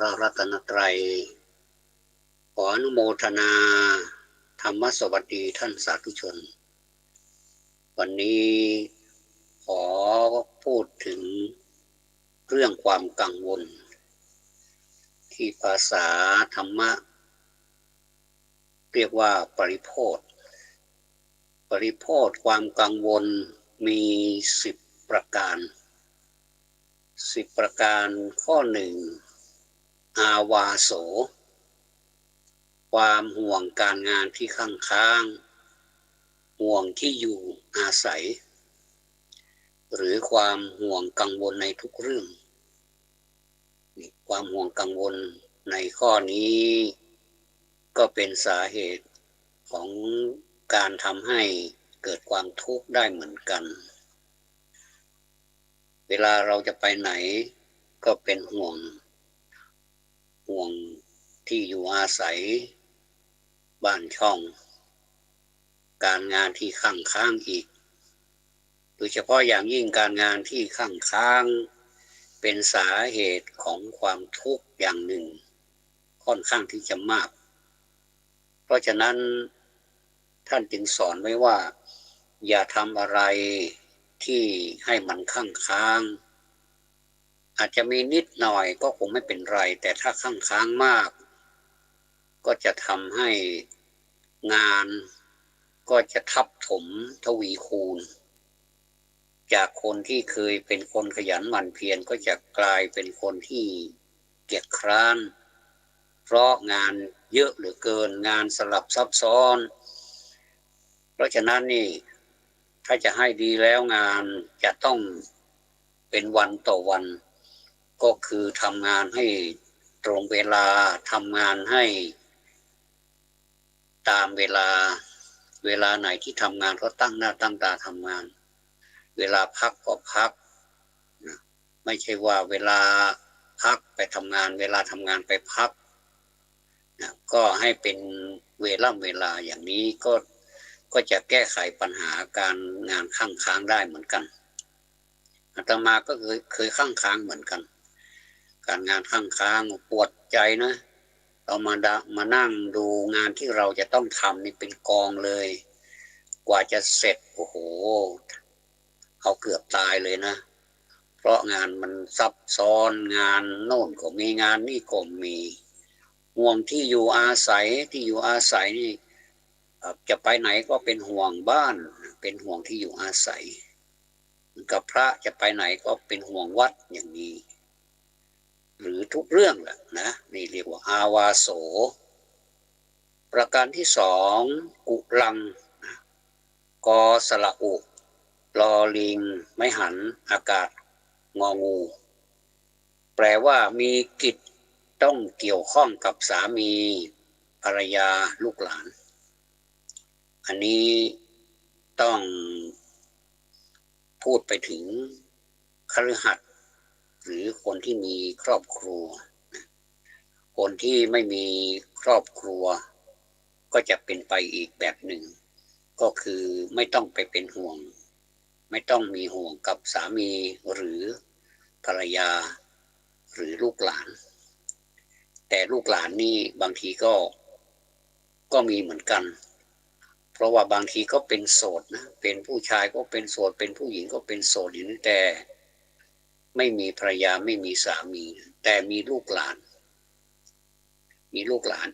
ระรัตนตรัยขออนุโมทนาธรรมสวัสดีท่านสาธุชนวันนี้ขอพูดถึงเรื่องความกังวลที่ภาษาธรรมะเรียกว่าปริโภทความกังวลมี10ประการข้อ1อาวาโสความห่วงการงานที่ค้างห่วงที่อยู่อาศัยหรือความห่วงกังวลในทุกเรื่องความห่วงกังวลในข้อนี้ก็เป็นสาเหตุของการทำให้เกิดความทุกข์ได้เหมือนกันเวลาเราจะไปไหนก็เป็นห่วงที่อยู่อาศัยบ้านช่องการงานที่ค้างอีกโดยเฉพาะอย่างยิ่งการงานที่ค้างเป็นสาเหตุของความทุกข์อย่างหนึ่งค่อนข้างที่จะมากเพราะฉะนั้นท่านจึงสอนไว้ว่าอย่าทำอะไรที่ให้มันค้างอาจจะมีนิดหน่อยก็คงไม่เป็นไรแต่ถ้าค้างมากก็จะทำให้งานก็จะทับถมทวีคูณจากคนที่เคยเป็นคนขยันหมั่นเพียรก็จะกลายเป็นคนที่เกียจคร้านเพราะงานเยอะเหลือเกินงานสลับซับซ้อนเพราะฉะนั้นนี่ถ้าจะให้ดีแล้วงานจะต้องเป็นวันต่อวันก็คือทำงานให้ตรงเวลาทำงานให้ตามเวลาไหนที่ทำงานก็ตั้งหน้าตั้งตาทำงานเวลาพักก็พักไม่ใช่ว่าเวลาพักไปทำงานเวลาทำงานไปพักก็ให้เป็นเวลาอย่างนี้ก็จะแก้ไขปัญหาการงานค้างได้เหมือนกันอาตมาก็เคยค้างเหมือนกันการงานค้างปวดใจนะเรามานั่งดูงานที่เราจะต้องทำนี่เป็นกองเลยกว่าจะเสร็จโอ้โหเอาเกือบตายเลยนะเพราะงานมันซับซ้อนงานโน่นก็มีงานนี่ก็มีห่วงที่อยู่อาศัยนี่จะไปไหนก็เป็นห่วงบ้านเป็นห่วงที่อยู่อาศัยกับพระจะไปไหนก็เป็นห่วงวัดอย่างนี้หรือทุกเรื่องแหละนะนี่เรียกว่าอาวาโสประการที่2กุลังกอสระอุลอลิงไม้หันอากาศงองูแปลว่ามีกิจต้องเกี่ยวข้องกับสามีภรรยาลูกหลานอันนี้ต้องพูดไปถึงคฤหัสถ์หรือคนที่มีครอบครัวคนที่ไม่มีครอบครัวก็จะเป็นไปอีกแบบหนึ่งก็คือไม่ต้องไปเป็นห่วงไม่ต้องมีห่วงกับสามีหรือภรรยาหรือลูกหลานแต่ลูกหลานนี่บางทีก็มีเหมือนกันเพราะว่าบางทีก็เป็นโสดนะเป็นผู้ชายก็เป็นโสดเป็นผู้หญิงก็เป็นโสดอย่างนี้แต่ไม่มีภรรยาไม่มีสามีแต่มีลูกหลาน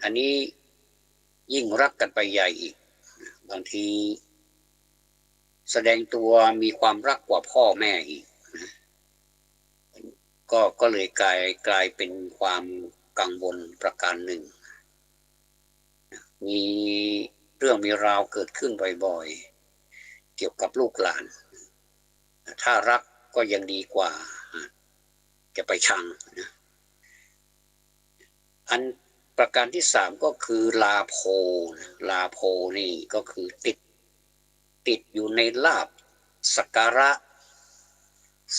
อันนี้ยิ่งรักกันไปใหญ่อีกบางทีแสดงตัวมีความรักกว่าพ่อแม่อีกก็เลยกลายเป็นความกังวลประการหนึ่งมีเรื่องมีราวเกิดขึ้นบ่อยๆเกี่ยวกับลูกหลานถ้ารักก็ยังดีกว่าจะไปชังนะอันประการที่3ก็คือลาโภนี่ก็คือติดอยู่ในลาภสักการะ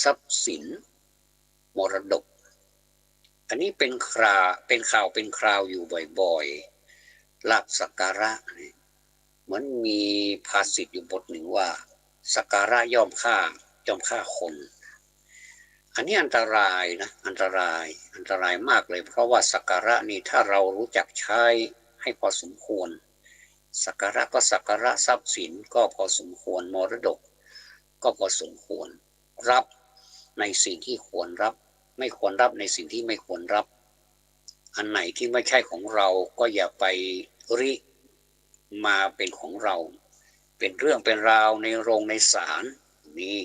ทรัพย์สินมรดกอันนี้เป็นข่าวเป็นคราวอยู่บ่อยๆลาภสักการะเหมือนมีภาษิตอยู่บทหนึ่งว่าสักการะย่อมฆ่าคน อันนี้อันตรายนะอันตรายมากเลยเพราะว่าสักการะนี่ถ้าเรารู้จักใช้ให้พอสมควรสักการะก็สักการะทรัพย์สินก็พอสมควรมรดกก็พอสมควรรับในสิ่งที่ควรรับไม่ควรรับในสิ่งที่ไม่ควรรับอันไหนที่ไม่ใช่ของเราก็อย่าไปริมาเป็นของเราเป็นเรื่องเป็นราวในโรงในศาลนี้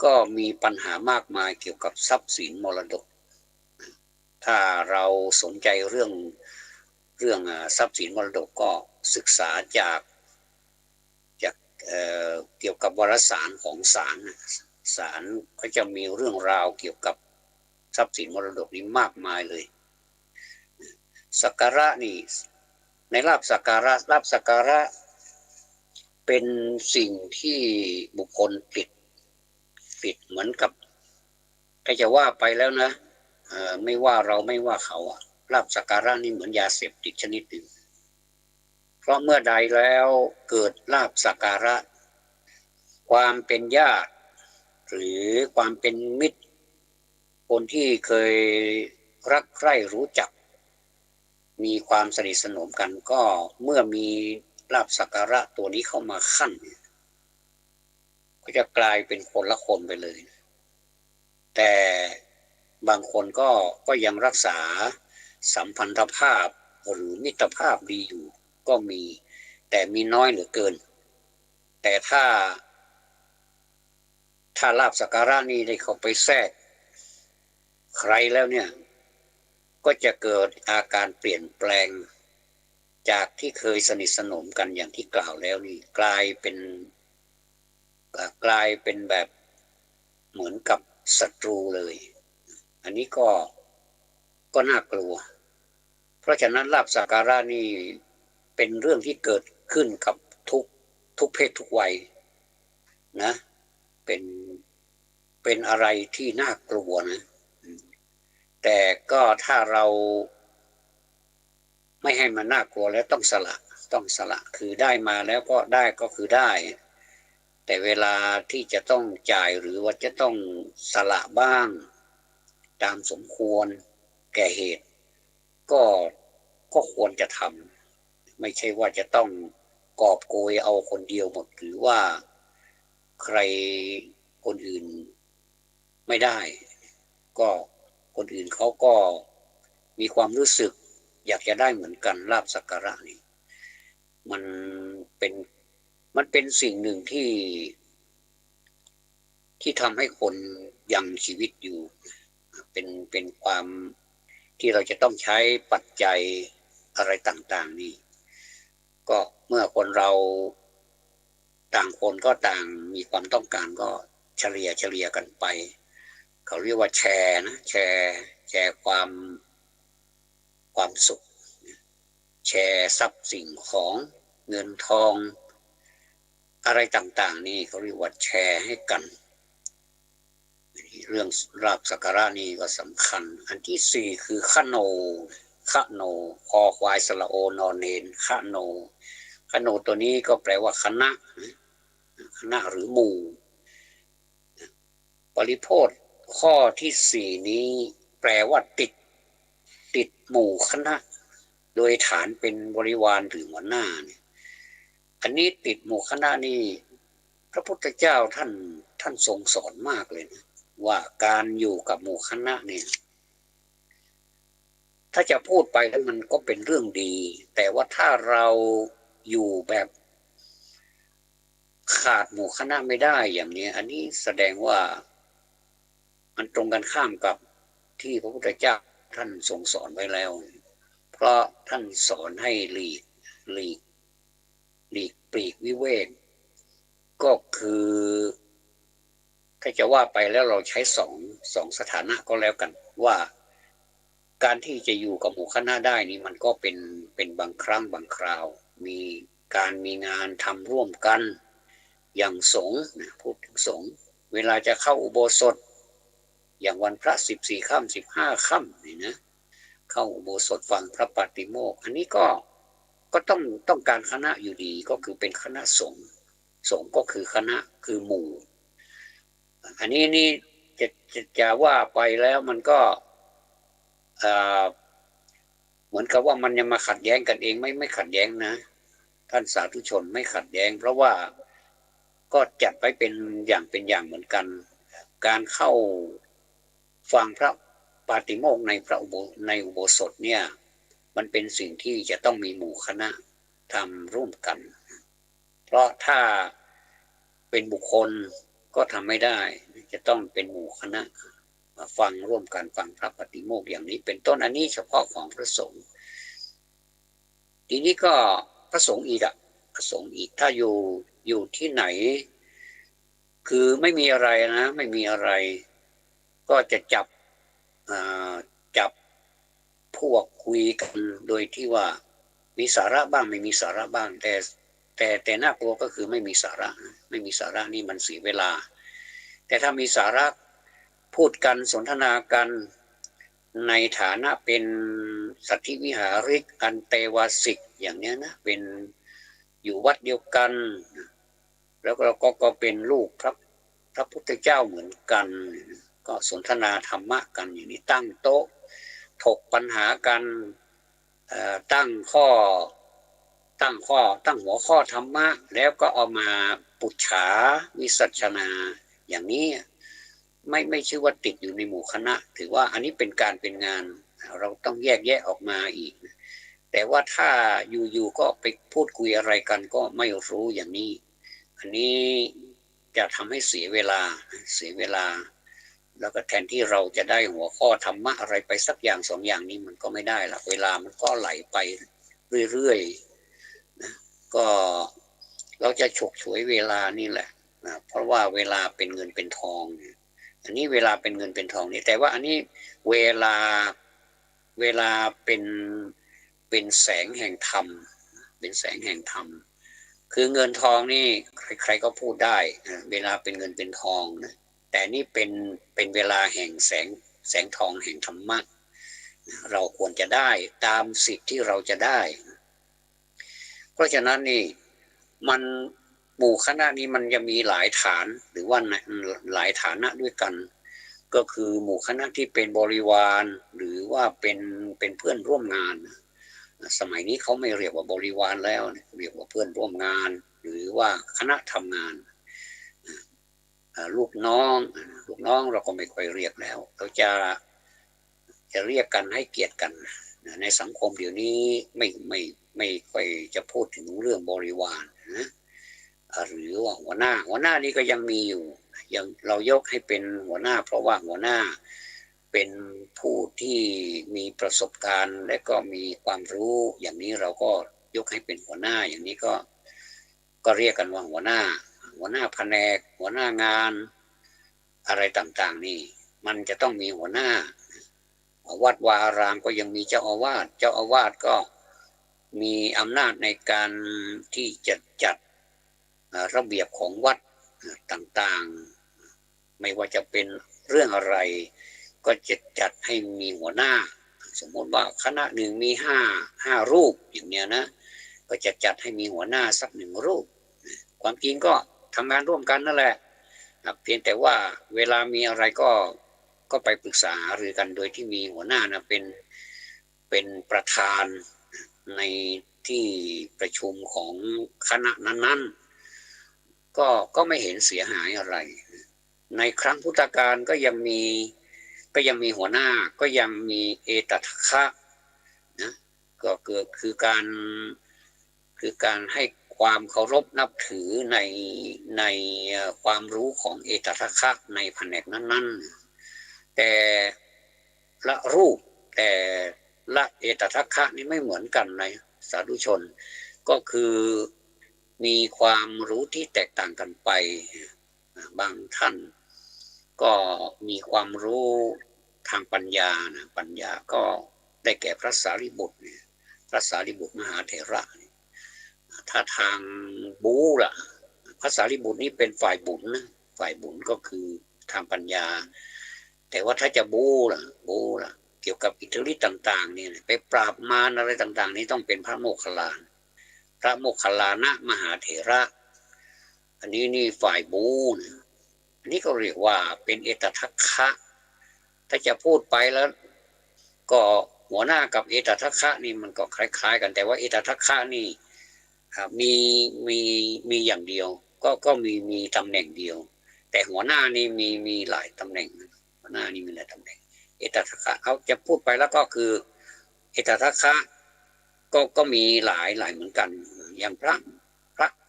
ก็มีปัญหามากมายเกี่ยวกับทรัพย์สินมรดกถ้าเราสนใจเรื่องทรัพย์สินมรดกก็ศึกษาจากเกี่ยวกับวารสารของศาลก็จะมีเรื่องราวเกี่ยวกับทรัพย์สินมรดกนี้มากมายเลยสักการะนี่ในลาภสักการะเป็นสิ่งที่บุคคลติดเหมือนกับถ้าจะว่าไปแล้วนะไม่ว่าเราไม่ว่าเขาลาภสักการะนี่เหมือนยาเสพติดชนิดหนึ่งเพราะเมื่อใดแล้วเกิดลาภสักการะความเป็นญาติหรือความเป็นมิตรคนที่เคยรักใคร่รู้จักมีความสนิทสนมกันก็เมื่อมีลาภสักการะตัวนี้เข้ามาขั้นก็จะกลายเป็นคนละคนไปเลยแต่บางคนก็ยังรักษาสัมพันธภาพหรือมิตรภาพดีอยู่ก็มีแต่มีน้อยเหลือเกินแต่ถ้าลาภสักการะนี้ได้เข้าไปแทรกใครแล้วเนี่ยก็จะเกิดอาการเปลี่ยนแปลงจากที่เคยสนิทสนมกันอย่างที่กล่าวแล้วนี่กลายเป็นแบบเหมือนกับศัตรูเลยอันนี้ก็น่ากลัวเพราะฉะนั้นลาภสักการะนี่เป็นเรื่องที่เกิดขึ้นกับทุกเพศทุกวัยนะเป็นอะไรที่น่ากลัวนะแต่ก็ถ้าเราไม่ให้มันน่ากลัวแล้วต้องสละคือได้มาแล้วก็ได้ก็คือได้แต่เวลาที่จะต้องจ่ายหรือว่าจะต้องสละบ้างตามสมควรแก่เหตุก็ควรจะทำไม่ใช่ว่าจะต้องกอบโกยเอาคนเดียวหมดหรือว่าใครคนอื่นไม่ได้ก็คนอื่นเขาก็มีความรู้สึกอยากจะได้เหมือนกันลาภสักการะนี่มันเป็นสิ่งหนึ่งที่ทำให้คนยังชีวิตอยู่เป็นความที่เราจะต้องใช้ปัจจัยอะไรต่างๆนี่ก็เมื่อคนเราต่างคนก็ต่างมีความต้องการก็เฉลี่ยกันไปเขาเรียกว่าแชร์นะแชร์ความสุขแชร์ทรัพย์สิ่งของเงินทองอะไรต่างๆนี่เขาเรียกว่าแชร์ให้กันเรื่องลาภสักการะนี่ก็สำคัญอันที่สี่คือคโนคอควายสระโอนอนเนนคโนตัวนี้ก็แปลว่าคณะหรือหมู่ปริโภทข้อที่สี่นี้แปลว่าติดหมู่คณะโดยฐานเป็นบริวารหรือหัวหน้าเนี่ยอันนี้ติดหมู่คณะนี่พระพุทธเจ้าท่านทรงสอนมากเลยนะว่าการอยู่กับหมู่คณะเนี่ยถ้าจะพูดไปแล้วมันก็เป็นเรื่องดีแต่ว่าถ้าเราอยู่แบบขาดหมู่คณะไม่ได้อย่างนี้อันนี้แสดงว่ามันตรงกันข้ามกับที่พระพุทธเจ้าท่านทรงสอนไว้แล้วเพราะท่านสอนให้หลีกปลีกวิเวกก็คือถ้าจะว่าไปแล้วเราใช้สองสถานะก็แล้วกันว่าการที่จะอยู่กับหมู่คณะได้นี่มันก็เป็นบางครั้งบางคราวมีงานทำร่วมกันอย่างสงฆ์พูดถึงสงฆ์เวลาจะเข้าอุโบสถอย่างวันพระ14 ค่ำ15 ค่ำนี่นะเข้าอุโบสถฟังพระปาติโมกข์อันนี้ก็ต้องการคณะอยู่ดีก็คือเป็นคณะสงฆ์ก็คือคณะคือหมู่อันนี้นี่จ จะว่าไปแล้วมันก็เหมือนกับว่ามันยังมาขัดแย้งกันเองไม่ขัดแย้งนะท่านสาธุชนไม่ขัดแย้งเพราะว่าก็จัดไว้เป็นอย่างเหมือนกันการเข้าฟังพระปาติโมกข์ในอุโบสถเนี่ยมันเป็นสิ่งที่จะต้องมีหมู่คณะทำร่วมกันเพราะถ้าเป็นบุคคลก็ทำไม่ได้จะต้องเป็นหมู่คณะมาฟังร่วมกันฟังพระปาติโมกข์อย่างนี้เป็นต้นอันนี้เฉพาะของพระสงฆ์ทีนี้ก็พระสงฆ์อีกพระสงฆ์อีกถ้าอยู่ที่ไหนคือไม่มีอะไรนะไม่มีอะไรก็จะจับพวกคุยกันโดยที่ว่ามีสาระบ้างไม่มีสาระบ้างแต่น่ากลัวก็คือไม่มีสาระนี่มันเสียเวลาแต่ถ้ามีสาระพูดกันสนทนากันในฐานะเป็นสัตถิวิหาริกอันเตวาสิกอย่างนี้นะเป็นอยู่วัดเดียวกันแล้วเราก็เป็นลูกพระพุทธเจ้าเหมือนกันก็สนทนาธรรมะกันอย่างนี้ตั้งโต๊ะถกปัญหากันตั้งหัวข้อธรรมะแล้วก็เอามาปุจฉาวิสัชนาอย่างนี้ไม่ชื่อว่าติดอยู่ในหมู่คณะถือว่าอันนี้เป็นการเป็นงานเราต้องแยกแยะออกมาอีกแต่ว่าถ้าอยู่ก็ไปพูดคุยอะไรกันก็ไม่รู้อย่างนี้อันนี้จะทำให้เสียเวลาแล้วก็แทนที่เราจะได้หัวข้อธรรมะอะไรไปสักอย่างสองอย่างนี้มันก็ไม่ได้ละเวลามันก็ไหลไปเรื่อยๆนะก็เราจะฉกฉวยเวลานี่แหละนะเพราะว่าเวลาเป็นเงินเป็นทองอันนี้เวลาเป็นเงินเป็นทองนี่แต่ว่าอันนี้เวลาเป็นแสงแห่งธรรมเป็นแสงแห่งธรรมคือเงินทองนี่ใครๆก็พูดได้เวลาเป็นเงินเป็นทองนะแต่นี่เป็นเวลาแห่งแสงทองแห่งธรรมะเราควรจะได้ตามสิทธิ์ที่เราจะได้เพราะฉะนั้นนี่มันหมู่คณะนี้มันจะมีหลายฐานหรือว่าหลายฐานะด้วยกันก็คือหมู่คณะที่เป็นบริวารหรือว่าเป็นเพื่อนร่วมงานสมัยนี้เขาไม่เรียกว่าบริวารแล้วเรียกว่าเพื่อนร่วมงานหรือว่าคณะทำงานลูกน้องเราก็ไม่ค่อยเรียกแล้วเราจะเรียกกันให้เกียรติกันในสังคมเดี๋ยวนี้ไม่ค่อยจะพูดถึงเรื่องบริวารนะหรือว่าหัวหน้านี่ก็ยังมีอยู่ยังเรายกให้เป็นหัวหน้าเพราะว่าหัวหน้าเป็นผู้ที่มีประสบการณ์และก็มีความรู้อย่างนี้เราก็ยกให้เป็นหัวหน้าอย่างนี้ก็เรียกกันว่าหัวหน้าแผนกหัวหน้างานอะไรต่างๆนี่มันจะต้องมีหัวหน้าวัดวาอารามก็ยังมีเจ้าอาวาสก็มีอำนาจในการที่จะจัดระเบียบของวัดต่างๆไม่ว่าจะเป็นเรื่องอะไรก็จะจัดให้มีหัวหน้าสมมติว่าคณะหนึ่งมีห้ารูปอย่างเนี้ยนะก็จะจัดให้มีหัวหน้าสัก1 รูปความจริงก็ทำงานร่วมกันนั่นแหละเพียงแต่ว่าเวลามีอะไรก็ไปปรึกษาหรือกันโดยที่มีหัวหน้านะเป็นประธานในที่ประชุมของคณะนั้นๆก็ไม่เห็นเสียหายอะไรในครั้งพุทธกาลก็ยังมีหัวหน้าก็ยังมีเอตทัคคะนะก็คือการให้ความเคารพนับถือในความรู้ของเอตทัคคะในแผนกนั้นๆแต่ละรูปแต่ละเอตทัคคะนี่ไม่เหมือนกันในสาธุชนก็คือมีความรู้ที่แตกต่างกันไปบางท่านก็มีความรู้ทางปัญญาก็ได้แก่พระสารีบุตรมหาเถระถ้าทางบูล่ะพระสารีบุตรนี่เป็นฝ่ายบุญนะฝ่ายบุญก็คือทางปัญญาแต่ว่าถ้าจะบูล่ะเกี่ยวกับอิทธิฤทธิ์ต่างๆนี่ไปปราบมารอะไรต่างๆนี่ต้องเป็นพระโมคคัลลานะมหาเถระอันนี้นี่ฝ่ายบูนะ อันนี้ก็เรียกว่าเป็นเอตทัคคะถ้าจะพูดไปแล้วก็หัวหน้ากับเอตทัคคะนี่มันก็คล้ายๆกันแต่ว่าเอตทัคคะนี่มีมีมีอย่างเดียวก็มีตำแหน่งเดียวแต่หัวหน้านี่มีหลายตำแหน่งหัวหน้านี่มีหลายตำแหน่งเอตทัคคะเขาจะพูดไปแล้วก็คือเอตทัคคะก็มีหลายเหมือนกันอย่างพระ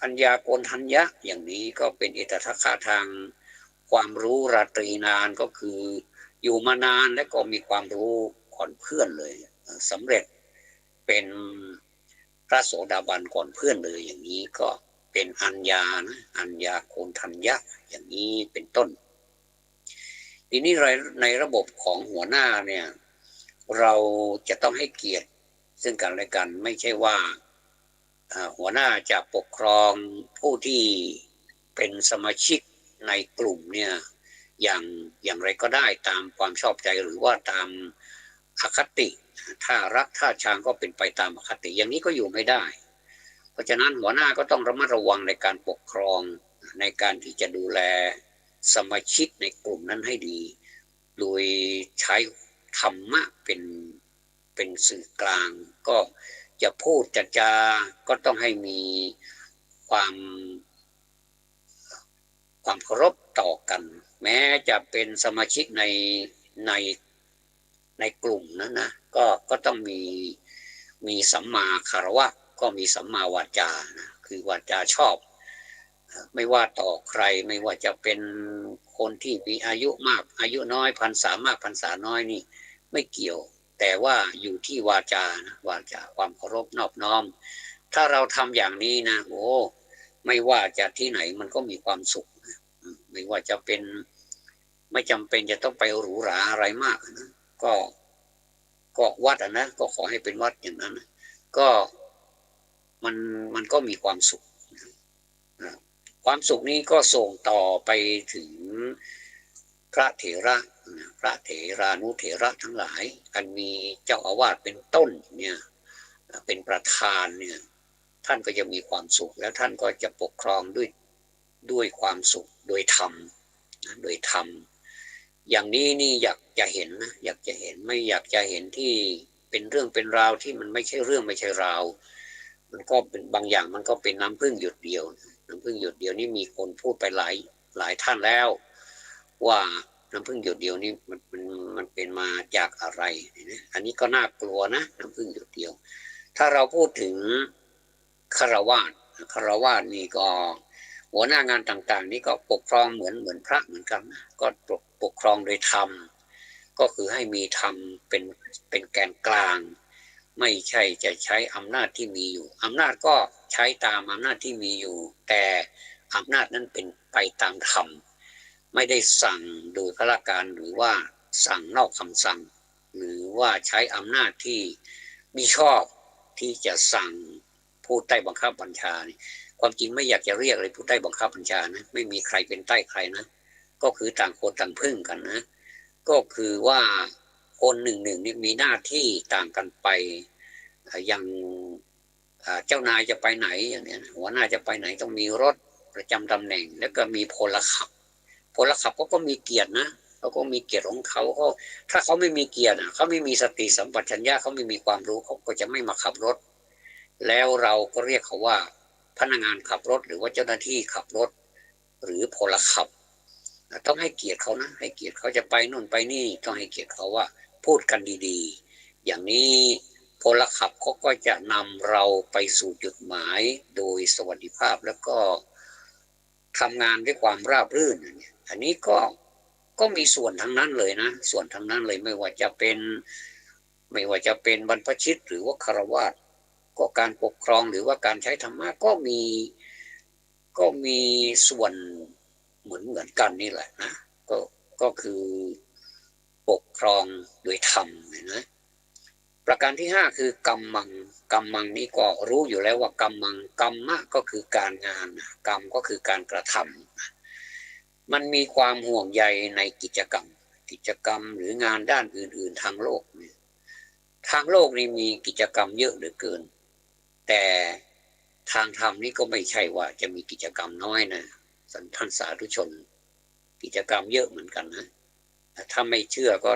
ปัญญาโกณทัญญะอย่างนี้ก็เป็นเอตทัคคะทางความรู้ราตรีนานก็คืออยู่มานานและก็มีความรู้ก่อนเพื่อนเลยสำเร็จเป็นพระโสดาบันก่อนเพื่อนเลยอย่างนี้ก็เป็นอัญญานะอัญญาโกณทัญญะอย่างนี้เป็นต้นทีนี้ในระบบของหัวหน้าเนี่ยเราจะต้องให้เกียรติซึ่งกันและกันไม่ใช่ว่าหัวหน้าจะปกครองผู้ที่เป็นสมาชิกในกลุ่มเนี่ยอย่างไรก็ได้ตามความชอบใจหรือว่าตามอคติถ้ารักถ้าชังก็เป็นไปตามอคติอย่างนี้ก็อยู่ไม่ได้เพราะฉะนั้นหัวหน้าก็ต้องระมัดระวังในการปกครองในการที่จะดูแลสมาชิกในกลุ่มนั้นให้ดีโดยใช้ธรรมะเป็นสื่อกลางก็จะพูดจะจาก็ต้องให้มีความเคารพต่อกันแม้จะเป็นสมาชิกในในกลุ่มนั้นนะก็ต้องมีสัมมาคารวะก็มีสัมมาวาจานะคือวาจาชอบไม่ว่าต่อใครไม่ว่าจะเป็นคนที่มีอายุมากอายุน้อยพรรษามากพรรษาน้อยนี่ไม่เกี่ยวแต่ว่าอยู่ที่วาจานะวาจาความเคารพนอบน้อมถ้าเราทำอย่างนี้นะโอ้ไม่ว่าจะที่ไหนมันก็มีความสุขไม่ว่าจะเป็นไม่จำเป็นจะต้องไปหรูหราอะไรมากนะก็วัดนะก็ขอให้เป็นวัดอย่างนั้นก็มันก็มีความสุขความสุขนี้ก็ส่งต่อไปถึงพระเถระพระเถรานุเถระทั้งหลายอันมีเจ้าอาวาสเป็นต้นเนี่ยเป็นประธานเนี่ยท่านก็จะมีความสุขแล้วท่านก็จะปกครองด้วยความสุขโดยธรรมโดยธรรมอย่างนี้นี่อยากจะเห็นนะอยากจะเห็นไม่อยากจะเห็นที่เป็นเรื่องเป็นราวที่มันไม่ใช่เรื่องไม่ใช่ราวมันก็เป็นบางอย่างมันก็เป็นน้ำพึ่งหยดเดียวน้ำพึ่งหยดเดียวนี่มีคนพูดไปหลายท่านแล้วว่าน้ำพึ่งหยดเดียวนี่มันเป็นมาจากอะไรอันนี้ก็น่ากลัวนะน้ำพึ่งหยดเดียวถ้าเราพูดถึงคฤหัสถ์นี่ก็หัวหน้างานต่างๆนี่ก็ปกครองเหมือนพระเหมือนกันก็ปกครองโดยธรรมก็คือให้มีธรรมเป็นแกนกลางไม่ใช่จะใช้อำนาจที่มีอยู่อำนาจก็ใช้ตามอำนาจที่มีอยู่แต่อำนาจนั้นเป็นไปตามธรรมไม่ได้สั่งโดยพระการหรือว่าสั่งนอกคำสั่งหรือว่าใช้อำนาจที่มิชอบที่จะสั่งผู้ใต้บังคับบัญชาความจริงไม่อยากจะเรียกเลยผู้ใต้บังคับบัญชานะไม่มีใครเป็นใต้ใครนะก็คือต่างคนต่างพึ่งกันนะก็คือว่าคนหนึ่งนี่มีหน้าที่ต่างกันไปอย่างเจ้านายจะไปไหนอย่างนี้หัวหน้าจะไปไหนต้องมีรถประจำตำแหน่งแล้วก็มีพลขับก็มีเกียรตินะเขาก็มีเกียรติของเขาถ้าเขาไม่มีเกียรติเขาไม่มีสติสัมปชัญญะเขาไม่มีความรู้เขาก็จะไม่มาขับรถแล้วเราก็เรียกเขาว่าพนักงานขับรถหรือว่าเจ้าหน้าที่ขับรถหรือพลขับต้องให้เกียรติเขานะให้เกียรติเขาจะไปนู่นไปนี่ต้องให้เกียรติเขาว่าพูดกันดีๆอย่างนี้พลขับเขาก็จะนำเราไปสู่จุดหมายโดยสวัสดิภาพแล้วก็ทำงานด้วยความราบรื่นอันนี้ก็มีส่วนทั้งนั้นเลยนะส่วนทั้งนั้นเลยไม่ว่าจะเป็นบรรพชิตหรือว่าฆราวาสก็การปกครองหรือว่าการใช้ธรรมะก็มีส่วนเหมือนกันนี่แหละนะก็คือปกครองโดยธรรมนะประการที่5คือกรรมังนี่ก็รู้อยู่แล้วว่ากรรมะก็คือการงานกรรมก็คือการกระทำมันมีความห่วงใยในกิจกรรมหรืองานด้านอื่นๆทางโลกนี่มีกิจกรรมเยอะเหลือเกินแต่ทางธรรมนี่ก็ไม่ใช่ว่าจะมีกิจกรรมน้อยนะท่านสาธุชน กิจกรรมเยอะเหมือนกันนะถ้าไม่เชื่อก็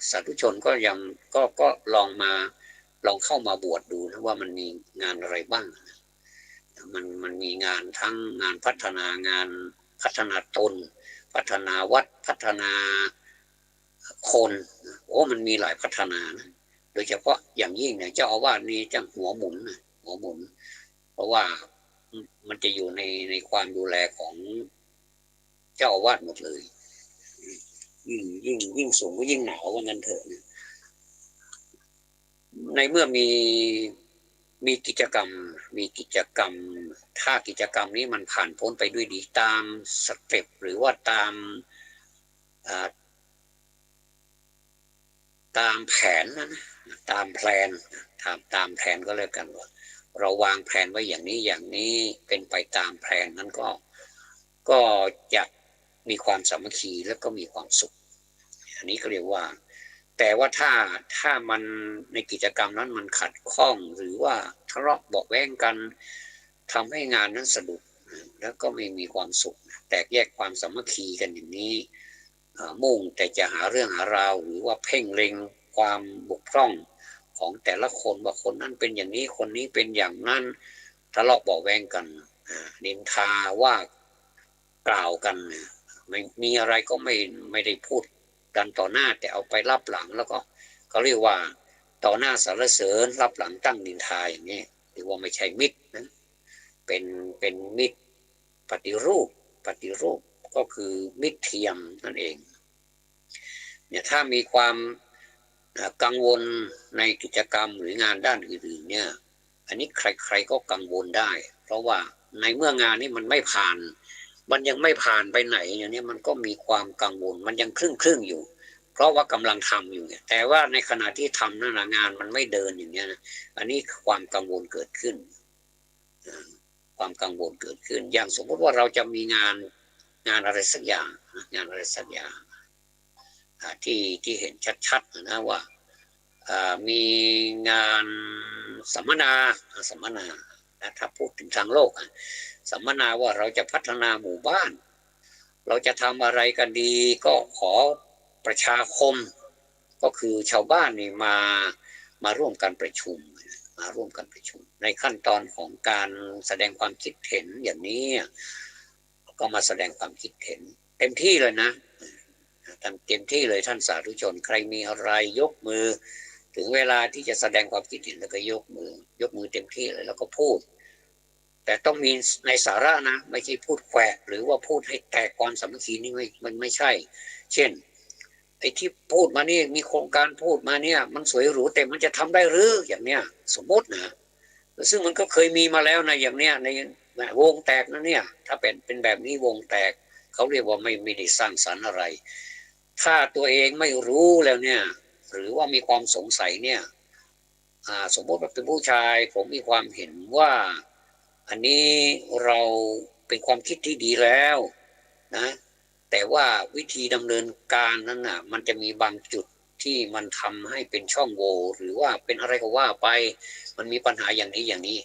สาธุชนก็ยังก็ลองเข้ามาบวชดูนะว่ามันมีงานอะไรบ้างมันมีงานทั้งงานพัฒนางานพัฒนาตนพัฒนาวัดพัฒนาคนโอ้มันมีหลายพัฒนานะโดยเฉพาะอย่างยิ่งเนี่ยเจ้าอาวาสนี่จังหัวหมุนหัวหมุนเพราะว่ามันจะอยู่ในความดูแลของเจ้าอาวาสหมดเลยยิ่งสูงก็ยิ่งหนาวว่างั้นเถอะในเมื่อมีกิจกรรมถ้ากิจกรรมนี้มันผ่านพ้นไปด้วยดีตามสเต็ปหรือว่าตามแผนนะตามแผนตามแผนก็แล้วกันว่าเราวางแผนไว้อย่างนี้เป็นไปตามแผนนั้นก็จะมีความสามัคคีแล้วก็มีความสุขอันนี้ก็เรียกว่าแต่ว่าถ้ามันในกิจกรรมนั้นมันขัดข้องหรือว่าทะเลาะเบาะแว้งกันทำให้งานนั้นสะดุดแล้วก็ไม่มีความสุขแตกแยกความสามัคคีกันอย่างนี้มุ่งแต่จะหาเรื่องหาราวหรือว่าเพ่งเล็งความบกพร่องของแต่ละคนว่าคนนั้นเป็นอย่างนี้คนนี้เป็นอย่างนั้นทะเลาะเบาะแว้งกันนินทาว่ากล่าวกันไม่มีอะไรก็ไม่ได้พูดกันต่อหน้าแต่เอาไปรับหลังแล้วก็เขาเรียกว่าต่อหน้าสรรเสริญรับหลังตั้งนินทาอย่างนี้หรือว่าไม่ใช่มิตรนะเป็นมิตรปฏิรูปก็คือมิตรเทียมนั่นเองเนี่ยถ้ามีความกังวลในกิจกรรมหรืองานด้านอื่นๆเนี่ยอันนี้ใครๆก็กังวลได้เพราะว่าในเมื่องานนี้มันไม่ผ่านมันยังไม่ผ่านไปไหนอย่างนี้มันก็มีความกังวลมันยังครึ่งอยู่เพราะว่ากำลังทำอยู่แต่ว่าในขณะที่ทำนั่นงานมันไม่เดินอย่างนี้นะอันนี้ความกังวลเกิดขึ้นความกังวลเกิดขึ้นอย่างสมมติว่าเราจะมีงานอะไรสักอย่างที่เห็นชัดๆนะว่ามีงานสัมมนาถ้าพูดถึงทางโลกสัมมนาว่าเราจะพัฒนาหมู่บ้านเราจะทำอะไรกันดีก็ขอประชาคมก็คือชาวบ้านนี่มาร่วมกันประชุมในขั้นตอนของการแสดงความคิดเห็นอย่างนี้ก็มาแสดงความคิดเห็นเต็มที่เลยนะเต็มที่เลยท่านสาธุชนใครมีอะไรยกมือถึงเวลาที่จะแสดงความคิดเห็นแล้วก็ยกมือเต็มที่เลยแล้วก็พูดแต่ต้องมีในสาระนะไม่ใช่พูดแขวะหรือว่าพูดให้แตกความสามัคคีนี่มันไม่ใช่เช่นไอ้ที่พูดมานี่มีโครงการพูดมาเนี่ยมันสวยหรูแต่มันจะทำได้หรืออย่างเนี้ยสมมตินะซึ่งมันก็เคยมีมาแล้วนะอย่างเนี้ยในวงแตกนะเนี่ยถ้าเป็นแบบนี้วงแตกเขาเรียกว่าไม่ได้สร้างสรรค์อะไรถ้าตัวเองไม่รู้แล้วเนี่ยหรือว่ามีความสงสัยเนี่ยสมมติว่าเป็นผู้ชายผมมีความเห็นว่าอันนี้เราเป็นความคิดที่ดีแล้วนะแต่ว่าวิธีดำเนินการนั้นน่ะมันจะมีบางจุดที่มันทำให้เป็นช่องโหว่หรือว่าเป็นอะไรก็ว่าไปมันมีปัญหาอย่างนี้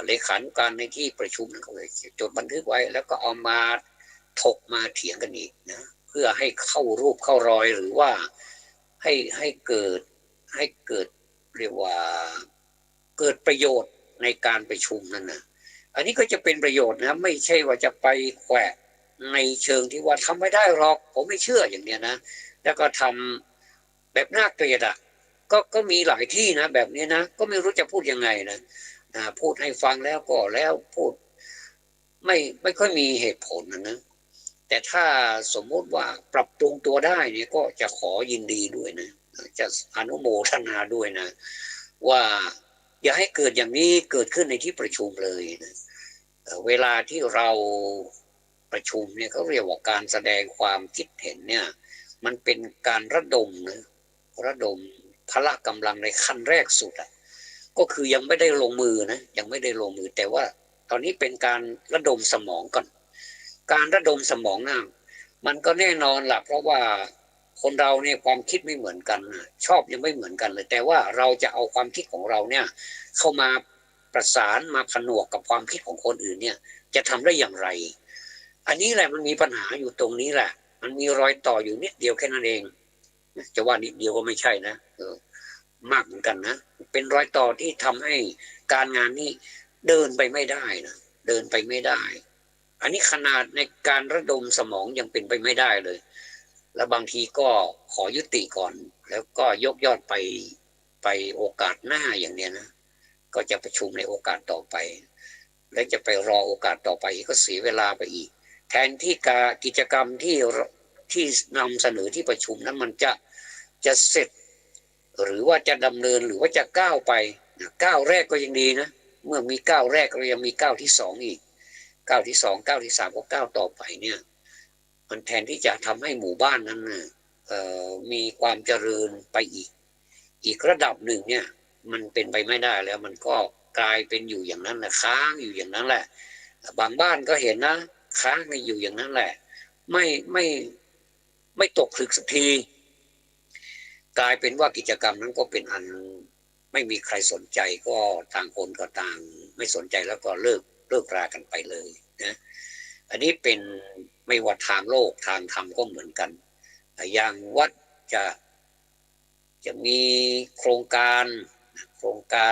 เลขานุการในที่ประชุมก็เลยจดบันทึกไว้แล้วก็เอามาถกมาเถียงกันอีกนะเพื่อให้เข้ารูปเข้ารอยหรือว่าให้เกิดเรียกว่าเกิดประโยชน์ในการประชุมนั่นนะอันนี้ก็จะเป็นประโยชน์นะไม่ใช่ว่าจะไปแขวะในเชิงที่ว่าทำไม่ได้หรอกผมไม่เชื่ออย่างเนี้ยนะแล้วก็ทำแบบน่าเกลียดก็มีหลายที่นะแบบนี้นะก็ไม่รู้จะพูดยังไงนะพูดให้ฟังแล้วก็แล้วพูดไม่ค่อยมีเหตุผลนะแต่ถ้าสมมติว่าปรับปรุงตัวได้เนี่ยก็จะขอยินดีด้วยนะจะอนุโมทนาด้วยนะว่าอย่าให้เกิดอย่างนี้เกิดขึ้นในที่ประชุมเลยนะเวลาที่เราประชุมเนี่ยเขาเรียกว่าการแสดงความคิดเห็นเนี่ยมันเป็นการระดมพละกำลังในขั้นแรกสุดก็คือยังไม่ได้ลงมือนะยังไม่ได้ลงมือแต่ว่าตอนนี้เป็นการระดมสมองก่อนการระดมสมองนะมันก็แน่นอนล่ะเพราะว่าคนเราเนี่ยความคิดไม่เหมือนกันชอบยังไม่เหมือนกันเลยแต่ว่าเราจะเอาความคิดของเราเนี่ยเข้ามาประสานมาผนวกกับความคิดของคนอื่นเนี่ยจะทำได้อย่างไร อันนี้แหละมันมีปัญหาอยู่ตรงนี้แหละมันมีรอยต่ออยู่นิดเดียวแค่นั้นเองจะว่านิดเดียวก็ไม่ใช่นะมากเหมือนกันนะเป็นรอยต่อที่ทำให้การงานนี้เดินไปไม่ได้นะเดินไปไม่ได้อันนี้ขนาดในการระดมสมองยังเป็นไปไม่ได้เลยแล้วบางทีก็ขอยุติก่อนแล้วก็ยกยอดไปโอกาสหน้าอย่างเนี้ยนะก็จะประชุมในโอกาสต่อไปแล้วจะไปรอโอกาสต่อไปก็เสียเวลาไปอีกแทนที่การกิจกรรมที่นำเสนอที่ประชุมนั้นมันจะเสร็จหรือว่าจะดำเนินหรือว่าจะก้าวไปก้าวแรกก็ยังดีนะเมื่อมีก้าวแรกเรายังมีก้าวที่สองอีกก้าวที่สองก้าวที่สามก็ก้าวต่อไปเนี่ยมันแทนที่จะทำให้หมู่บ้านนั้นมีความเจริญไปอีกระดับหนึ่งเนี่ยมันเป็นไปไม่ได้แล้วมันก็กลายเป็นอยู่อย่างนั้นแหละค้างอยู่อย่างนั้นแหละบางบ้านก็เห็นนะค้างอยู่อย่างนั้นแหละไม่ตกผลึกสักทีกลายเป็นว่ากิจกรรมนั้นก็เป็นอันไม่มีใครสนใจก็ต่างคนก็ต่างไม่สนใจแล้วก็เลิกรากันไปเลยนะอันนี้เป็นไม่ว่าทางโลกทางธรรมก็เหมือนกันอย่างวัดจะมีโครงกา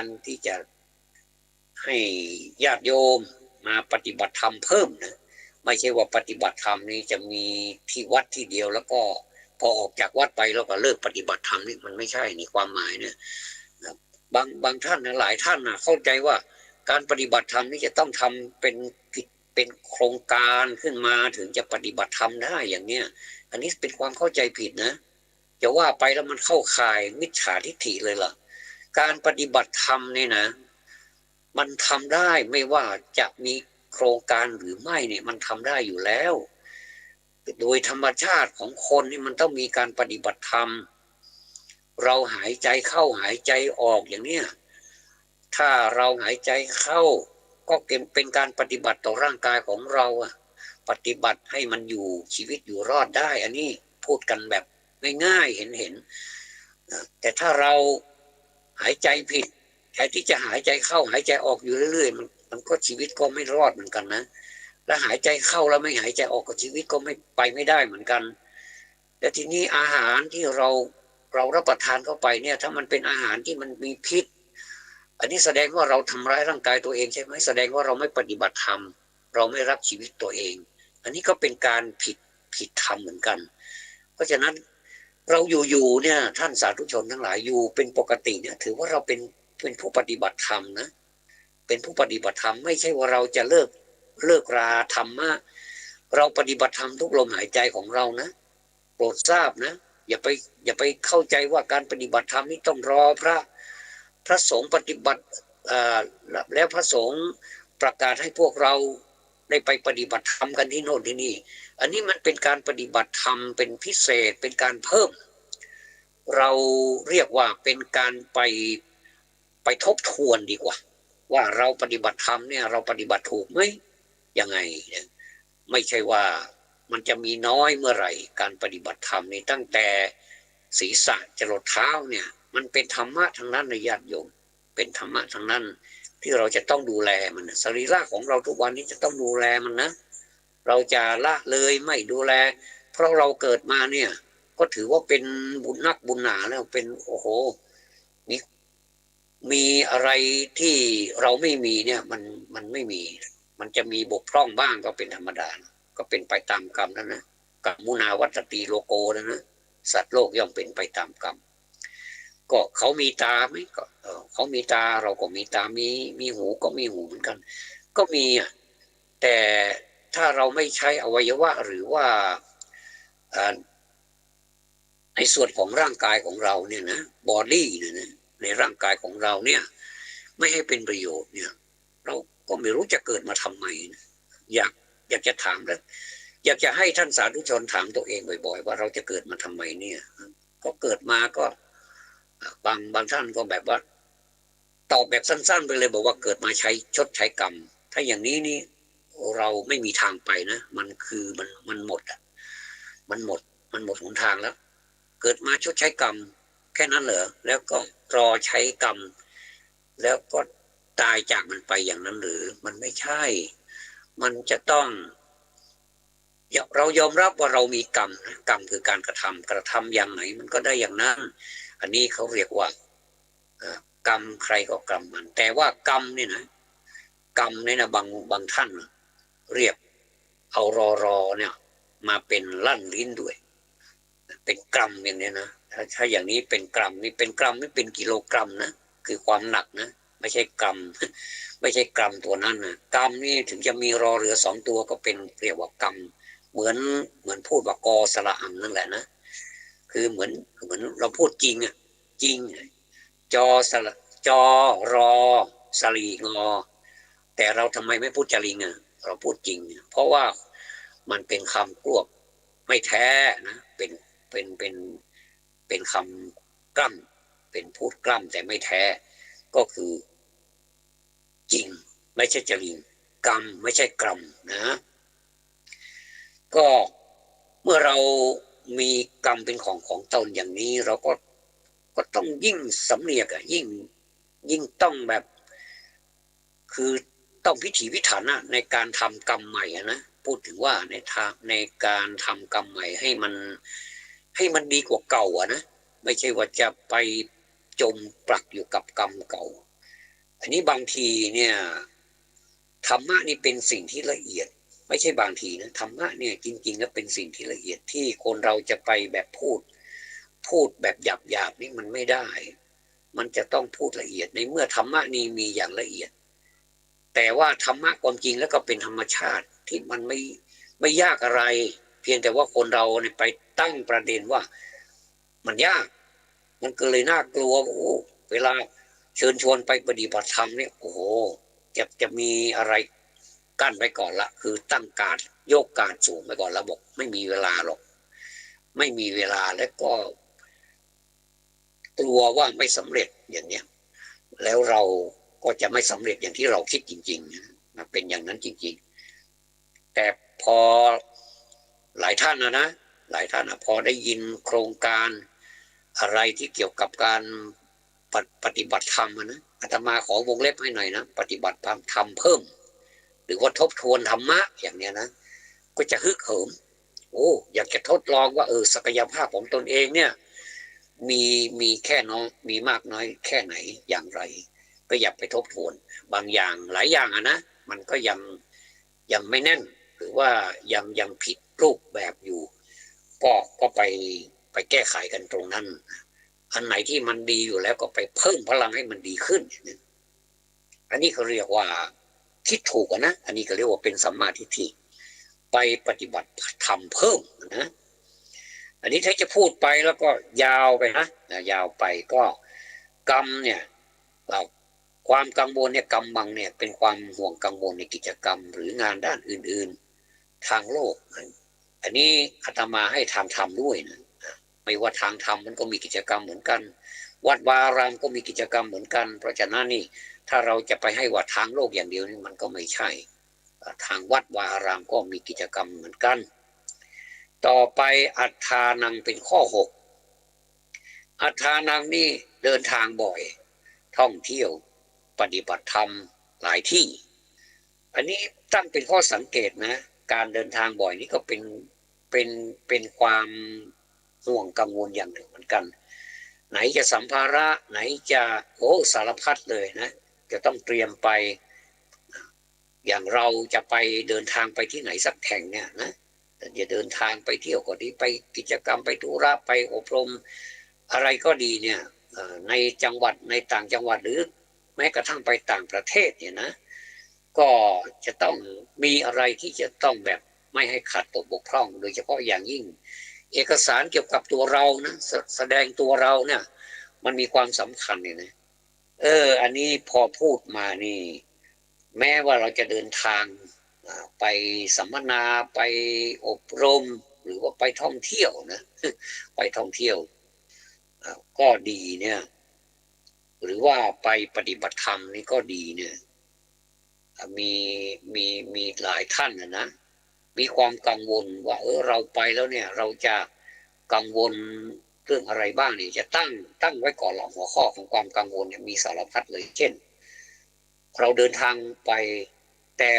รที่จะให้ญาติโยมมาปฏิบัติธรรมเพิ่มนะไม่ใช่ว่าปฏิบัติธรรมนี้จะมีที่วัดที่เดียวแล้วก็พอออกจากวัดไปแล้วก็เลิกปฏิบัติธรรมนี่มันไม่ใช่ในความหมายเนี่ยบางท่านนะหลายท่านนะเข้าใจว่าการปฏิบัติธรรมนี่จะต้องทำเป็นโครงการขึ้นมาถึงจะปฏิบัติธรรมได้อย่างเนี้ยอันนี้เป็นความเข้าใจผิดนะจะว่าไปแล้วมันเข้าข่ายมิจฉาทิฏฐิเลยล่ะการปฏิบัติธรรมนี่นะมันทำได้ไม่ว่าจะมีโครงการหรือไม่เนี่ยมันทำได้อยู่แล้วโดยธรรมชาติของคนนี่มันต้องมีการปฏิบัติธรรมเราหายใจเข้าหายใจออกอย่างเนี้ยถ้าเราหายใจเข้าก็เป็นการปฏิบัติต่อร่างกายของเราปฏิบัติให้มันอยู่ชีวิตอยู่รอดได้อันนี้พูดกันแบบง่ายๆเห็นแต่ถ้าเราหายใจผิดแทนที่จะหายใจเข้าหายใจออกอยู่เรื่อยๆมันก็ชีวิตก็ไม่รอดเหมือนกันนะแล้วหายใจเข้าแล้วไม่หายใจออกก็ชีวิตก็ไม่ได้เหมือนกันแต่ทีนี้อาหารที่เรารับประทานเข้าไปเนี่ยถ้ามันเป็นอาหารที่มันมีพิษอันนี้แสดงว่าเราทำร้ายร่างกายตัวเองใช่ไหมแสดงว่าเราไม่ปฏิบัติธรรมเราไม่รักชีวิตตัวเองอันนี้ก็เป็นการผิดธรรมเหมือนกันเพราะฉะนั้นเราอยู่เนี่ยท่านสาธุชนทั้งหลายอยู่เป็นปกติเนี่ยถือว่าเราเป็นผู้ปฏิบัติธรรมนะเป็นผู้ปฏิบัติธรรมไม่ใช่ว่าเราจะเลิกราธรรมะเราปฏิบัติธรรมทุกลมหายใจของเรานะโปรดทราบนะอย่าไปเข้าใจว่าการปฏิบัติธรรมนี่ต้องรอพระสงฆ์ปฏิบัติแล้วพระสงฆ์ประกาศให้พวกเราได้ไปปฏิบัติธรรมกันที่โน่นที่นี่อันนี้มันเป็นการปฏิบัติธรรมเป็นพิเศษเป็นการเพิ่มเราเรียกว่าเป็นการไปทบทวนดีกว่าว่าเราปฏิบัติธรรมเนี่ยเราปฏิบัติถูกไหมยังไงเนี่ยไม่ใช่ว่ามันจะมีน้อยเมื่อไหร่การปฏิบัติธรรมนี่ตั้งแต่ศีรษะจรดเท้าเนี่ยมันเป็นธรรมะทั้งนั้นในญาติโยมเป็นธรรมะทั้งนั้นที่เราจะต้องดูแลมันสรีระของเราทุกวันนี้จะต้องดูแลมันนะเราจะละเลยไม่ดูแลเพราะเราเกิดมาเนี่ยก็ถือว่าเป็นบุญนักบุญหนาแล้วเป็นโอ้โหมีอะไรที่เราไม่มีเนี่ยมันไม่มีมันจะมีบกพร่องบ้างก็เป็นธรรมดาก็เป็นไปตามกรรมนั่นนะกับมุนาวัตติโลโกนะสัตว์โลกย่อมเป็นไปตามกรรมก็เขามีตาไหมก็เขามีตาเราก็มีตามีหูก็มีหูเหมือนกันก็มีแต่ถ้าเราไม่ใช้อวัยวะหรือว่าในส่วนของร่างกายของเราเนี่ยนะบอดี้เนี่ยนะในร่างกายของเราเนี่ยไม่ให้เป็นประโยชน์เนี่ยเราก็ไม่รู้จะเกิดมาทำไมนะอยากจะถามแล้วอยากจะให้ท่านสาธุชนถามตัวเองบ่อยๆว่าเราจะเกิดมาทำไมเนี่ยก็เกิดมาก็บางท่านก็แบบว่าตอบแบบสั้นๆไปเลยบอกว่าเกิดมาชดใช้กรรมถ้าอย่างนี้นี่เราไม่มีทางไปนะมันหมดอ่ะมันหมดหนทางแล้วเกิดมาชดใช้กรรมแค่นั้นเหรอแล้วก็รอใช้กรรมแล้วก็ตายจากมันไปอย่างนั้นหรือมันไม่ใช่มันจะต้อง เรายอมรับว่าเรามีกรรมนะกรรมคือการกระทำอย่างไหนมันก็ได้อย่างนั้นอันนี้เขาเรียกว่ากรรมใครก็กรรมมันแต่ว่ากรรมเนี่ยนะกรรมเนี่ยนะบางท่านเรียกเอารอเนี่ยมาเป็นลั่นลิ้นด้วยเป็นกรัมอย่างนี้นะถ้าอย่างนี้เป็นกรัมนี่เป็นกรัมไม่เป็นกิโลกรัมนะคือความหนักนะไม่ใช่กรัมไม่ใช่กรัมตัวนั้นนะกรัมนี่ถึงจะมีรอเรือสองตัวก็เป็นเรียกว่ากรัมเหมือนพูดว่ากอสระอัมนั่นแหละนะคือเหมือนเราพูดจริงอ่ะจริงจอสระจอรอสลีงอแต่เราทำไมไม่พูดจริงอ่ะเราพูดจริงเพราะว่ามันเป็นคำกลวบไม่แท้นะเป็นเป็นเป็นคำกล้ำเป็นพูดกล้ำแต่ไม่แท้ก็คือจริงไม่ใช่จริงกรรมไม่ใช่กรรมนะก็เมื่อเรามีกรรมเป็นของตนอย่างนี้เราก็ต้องยิ่งสำเนียกอะยิ่งต้องแบบคือต้องพิถีพิถันนะในการทำกรรมใหม่นะพูดถึงว่าในการทำกรรมใหม่ให้มันดีกว่าเก่าอะนะไม่ใช่ว่าจะไปจมปลักอยู่กับกรรมเก่าอันนี้บางทีเนี่ยธรรมะนี่เป็นสิ่งที่ละเอียดไม่ใช่บางทีนะธรรมะเนี่ยจริงๆแล้วเป็นสิ่งที่ละเอียดที่คนเราจะไปแบบพูดแบบหยาบนี่มันไม่ได้มันจะต้องพูดละเอียดในเมื่อธรรมะนี้มีอย่างละเอียดแต่ว่าธรรมะความจริงแล้วก็เป็นธรรมชาติที่มันไม่ยากอะไรเพียงแต่ว่าคนเราเนี่ยไปตั้งประเด็นว่ามันยากมันก็เลยน่ากลัวโอ้เวลาเชิญชวนไปปฏิบัติธรรมเนี่ยโอ้โหจะมีอะไรกั้นไว้ก่อนละคือตั้งการโยกการสูงไปก่อนแล้วบอกไม่มีเวลาหรอกไม่มีเวลาแล้วก็กลัวว่าไม่สำเร็จอย่างเนี้ยแล้วเราก็จะไม่สำเร็จอย่างที่เราคิดจริงๆนะเป็นอย่างนั้นจริงๆแต่พอหลายท่านนะหลายท่านพอได้ยินโครงการอะไรที่เกี่ยวกับการปฏิบัติธรรมนะอาตมาขอวงเล็บให้หน่อยนะปฏิบัติธรรมเพิ่มหรือว่าทบทวนธรรมะอย่างเนี้ยนะก็จะฮึกเหิมโอ้อยากจะทดลองว่าศักยภาพของตนเองเนี่ยมีมีแค่น้อยมีมากน้อยแค่ไหนอย่างไรก็อยากไปทบทวนบางอย่างหลายอย่างนะมันก็ยังไม่แน่นหรือว่ายังผิดรูปแบบอยู่ก็ไปแก้ไขกันตรงนั้นอันไหนที่มันดีอยู่แล้วก็ไปเพิ่มพลังให้มันดีขึ้นอันนี้เขาเรียกว่าคิดถูกนะอันนี้ก็เรียกว่าเป็นสัมมาทิฏฐิไปปฏิบัติทำเพิ่มนะอันนี้ถ้าจะพูดไปแล้วก็ยาวไปนะยาวไปก็กรรมเนี่ยความกังวลเนี่ยกรรมบังเนี่ยเป็นความห่วงกังวลในกิจกรรมหรืองานด้านอื่นๆทางโลกอันนี้อาตมาให้ทางธรรมด้วยนะไม่ว่าทางธรรมมันก็มีกิจกรรมเหมือนกันวัดวารามก็มีกิจกรรมเหมือนกันเพราะฉะนั้นนี่ถ้าเราจะไปให้ว่าทางโลกอย่างเดียวนี่มันก็ไม่ใช่ทางวัดวารามก็มีกิจกรรมเหมือนกันต่อไปอัฏฐานังเป็นข้อ6อัฏฐานังนี่เดินทางบ่อยท่องเที่ยวปฏิบัติธรรมหลายที่อันนี้ตั้งเป็นข้อสังเกตนะการเดินทางบ่อยนี่ก็เป็นความห่วงกังวลอย่างหนึ่งเหมือนกันไหนจะสัมภาระไหนจะสารพัดเลยนะจะต้องเตรียมไปอย่างเราจะไปเดินทางไปที่ไหนสักแห่งเนี่ยนะจะเดินทางไปเที่ยวก็ดีไปกิจกรรมไปธุระไปอบรมอะไรก็ดีเนี่ยในจังหวัดในต่างจังหวัดหรือแม้กระทั่งไปต่างประเทศเนี่ยนะก็จะต้องมีอะไรที่จะต้องแบบไม่ให้ขาดตกบกพร่องโดยเฉพาะอย่างยิ่งเอกสารเกี่ยวกับตัวเรานะแสดงตัวเราเนี่ยมันมีความสำคัญเนี่ยนะอันนี้พอพูดมานี่แม้ว่าเราจะเดินทางไปสัมมนาไปอบรมหรือว่าไปท่องเที่ยวนะไปท่องเที่ยวก็ดีเนี่ยหรือว่าไปปฏิบัติธรรมนี่ก็ดีเนี่ยมีมีหลายท่านนะมีความกังวลว่าเราไปแล้วเนี่ยเราจะกังวลเรื่องอะไรบ้างนี่จะตั้งไว้ก่อนหรอกหัวข้อของความกังวลเนี่ยมีสารพัดเลยเช่นเราเดินทางไป แต่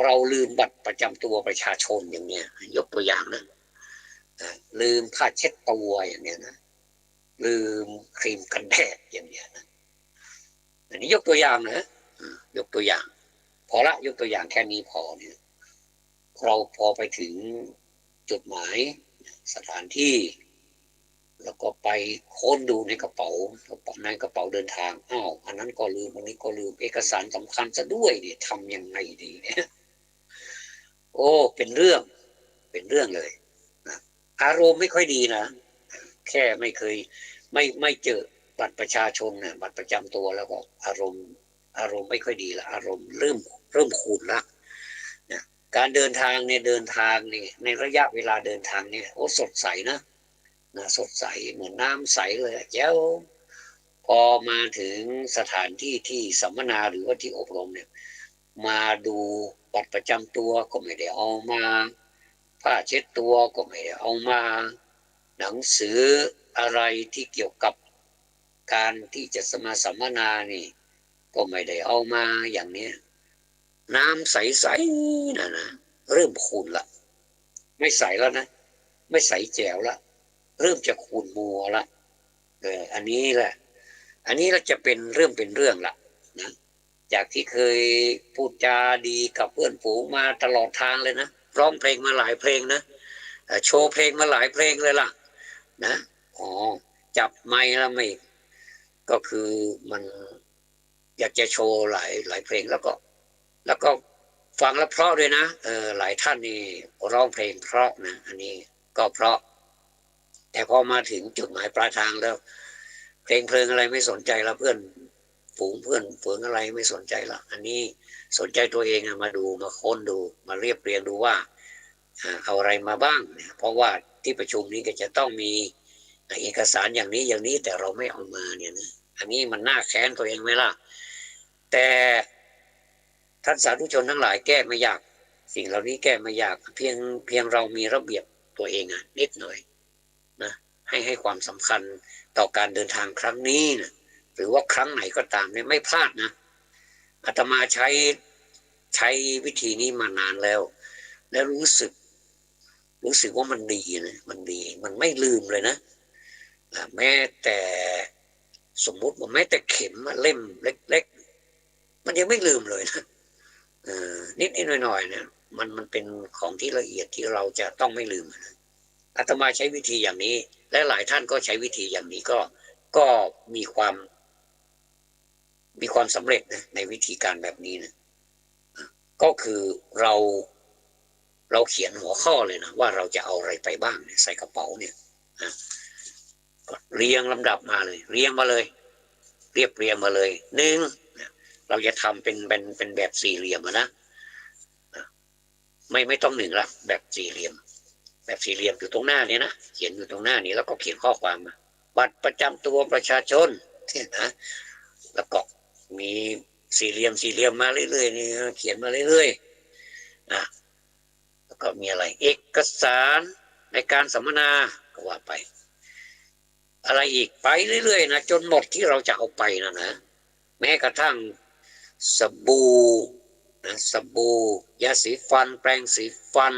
เราลืมบัตรประจำตัวประชาชนอย่างเนี้ยยกตัวอย่างนะลืมผ้าเช็ดตัวอย่างเนี้ยนะลืมครีมกันแดดอย่างเนี้ยนะอันนี้ยกตัวอย่างนะยกตัวอย่างพอละยกตัวอย่างแค่นี้พอเนี่ยเราพอไปถึงจุดหมายสถานที่แล้วก็ไปค้นดูในกระเป๋าในกระเป๋าเดินทางอ้าวอันนั้นก็ลืมอันนี้ก็ลืมเอกสารสำคัญซะด้วยเนี่ยทำยังไงดีเนี่ยโอ้เป็นเรื่องเลยนะอารมณ์ไม่ค่อยดีนะแค่ไม่เคยไม่เจอบัตรประชาชนนะบัตรประจำตัวแล้วก็อารมณ์ไม่ค่อยดีละอารมณ์เริ่มขุ่นละนะการเดินทางเนี่ยในระยะเวลาเดินทางเนี่ยโอ้สดใสนะสดใสเหมือนน้ำใสเลยแจ๋วพอมาถึงสถานที่ที่สัมมนาหรือว่าที่อบรมเนี่ยมาดูบัตรประจำตัวก็ไม่ได้เอามาผ้าเช็ดตัวก็ไม่ได้เอามาหนังสืออะไรที่เกี่ยวกับการที่จะมาสัมมนานี่ก็ไม่ได้เอามาอย่างนี้น้ำใสๆนะเริ่มขุ่นละไม่ใสแล้วนะไม่ใสแจ๋วละเริ่มจะขุ่นมัวละอันนี้แหละอันนี้เราจะเริ่มเป็นเรื่องละนะจากที่เคยพูดจาดีกับเพื่อนฝูงมาตลอดทางเลยนะร้องเพลงมาหลายเพลงนะโชว์เพลงมาหลายเพลงเลยล่ะนะอ๋อจับไมค์แล้วไม่ก็คือมันอยากจะโชว์หลายเพลงแล้วก็ฟังแล้วเพราะด้วยนะหลายท่านนี่ร้องเพลงเพราะนะอันนี้ก็เพราะแต่พอมาถึงจุดหมายปลายทางแล้วเพลงอะไรไม่สนใจละเพื่อนฝูงอะไรไม่สนใจละอันนี้สนใจตัวเองมาดูมาค้นดูมาเรียบเรียงดูว่าเอาอะไรมาบ้างเพราะว่าที่ประชุมนี้ก็จะต้องมีเอกสารอย่างนี้แต่เราไม่เอามาเนี่ยนะอันนี้มันน่าแค้นตัวเองไหมล่ะแต่ท่านสาธุชนทั้งหลายแก้ไม่ยากสิ่งเหล่านี้แก้ไม่ยากเพียงเรามีระเบียบตัวเองนิดหน่อยนะให้ความสำคัญต่อการเดินทางครั้งนี้นะหรือว่าครั้งไหนก็ตามเนี่ยไม่พลาดนะอาตมาใช้วิธีนี้มานานแล้วรู้สึกว่ามันดีนะมันดีมันไม่ลืมเลยนะแม้แต่สมมุติว่าแม้แต่เข็มเล่มเล็กๆมันยังไม่ลืมเลยนะนิดหน่อยๆเนี่ยมันเป็นของที่ละเอียดที่เราจะต้องไม่ลืมนะอาตมาใช้วิธีอย่างนี้และหลายท่านก็ใช้วิธีอย่างนี้ก็มีความสำเร็จนะในวิธีการแบบนี้นะก็คือเราเขียนหัวข้อเลยนะว่าเราจะเอาอะไรไปบ้างใส่กระเป๋าเนี่ยก็เรียงลำดับมาเลยเรียงมาเลยเรียงมาเลยหนึ่งเราจะทำเป็นแบบสี่เหลี่ยมนะไม่ต้องหนึ่งละแบบสี่เหลี่ยมอยู่ตรงหน้านี้นะเขียนอยู่ตรงหน้านี้แล้วก็เขียนข้อความมาบัตรประจำตัวประชาชนนะแล้วก็มีสี่เหลี่ยมมาเรื่อยๆนี่เขียนมาเรื่อยๆแล้วก็มีอะไรเอกสารในการสัมมนาก็ว่าไปอะไรอีกไปเรื่อยๆนะจนหมดที่เราจะเอาไปนะแม้กระทั่งสบู่ยาสีฟันแปรงสีฟัน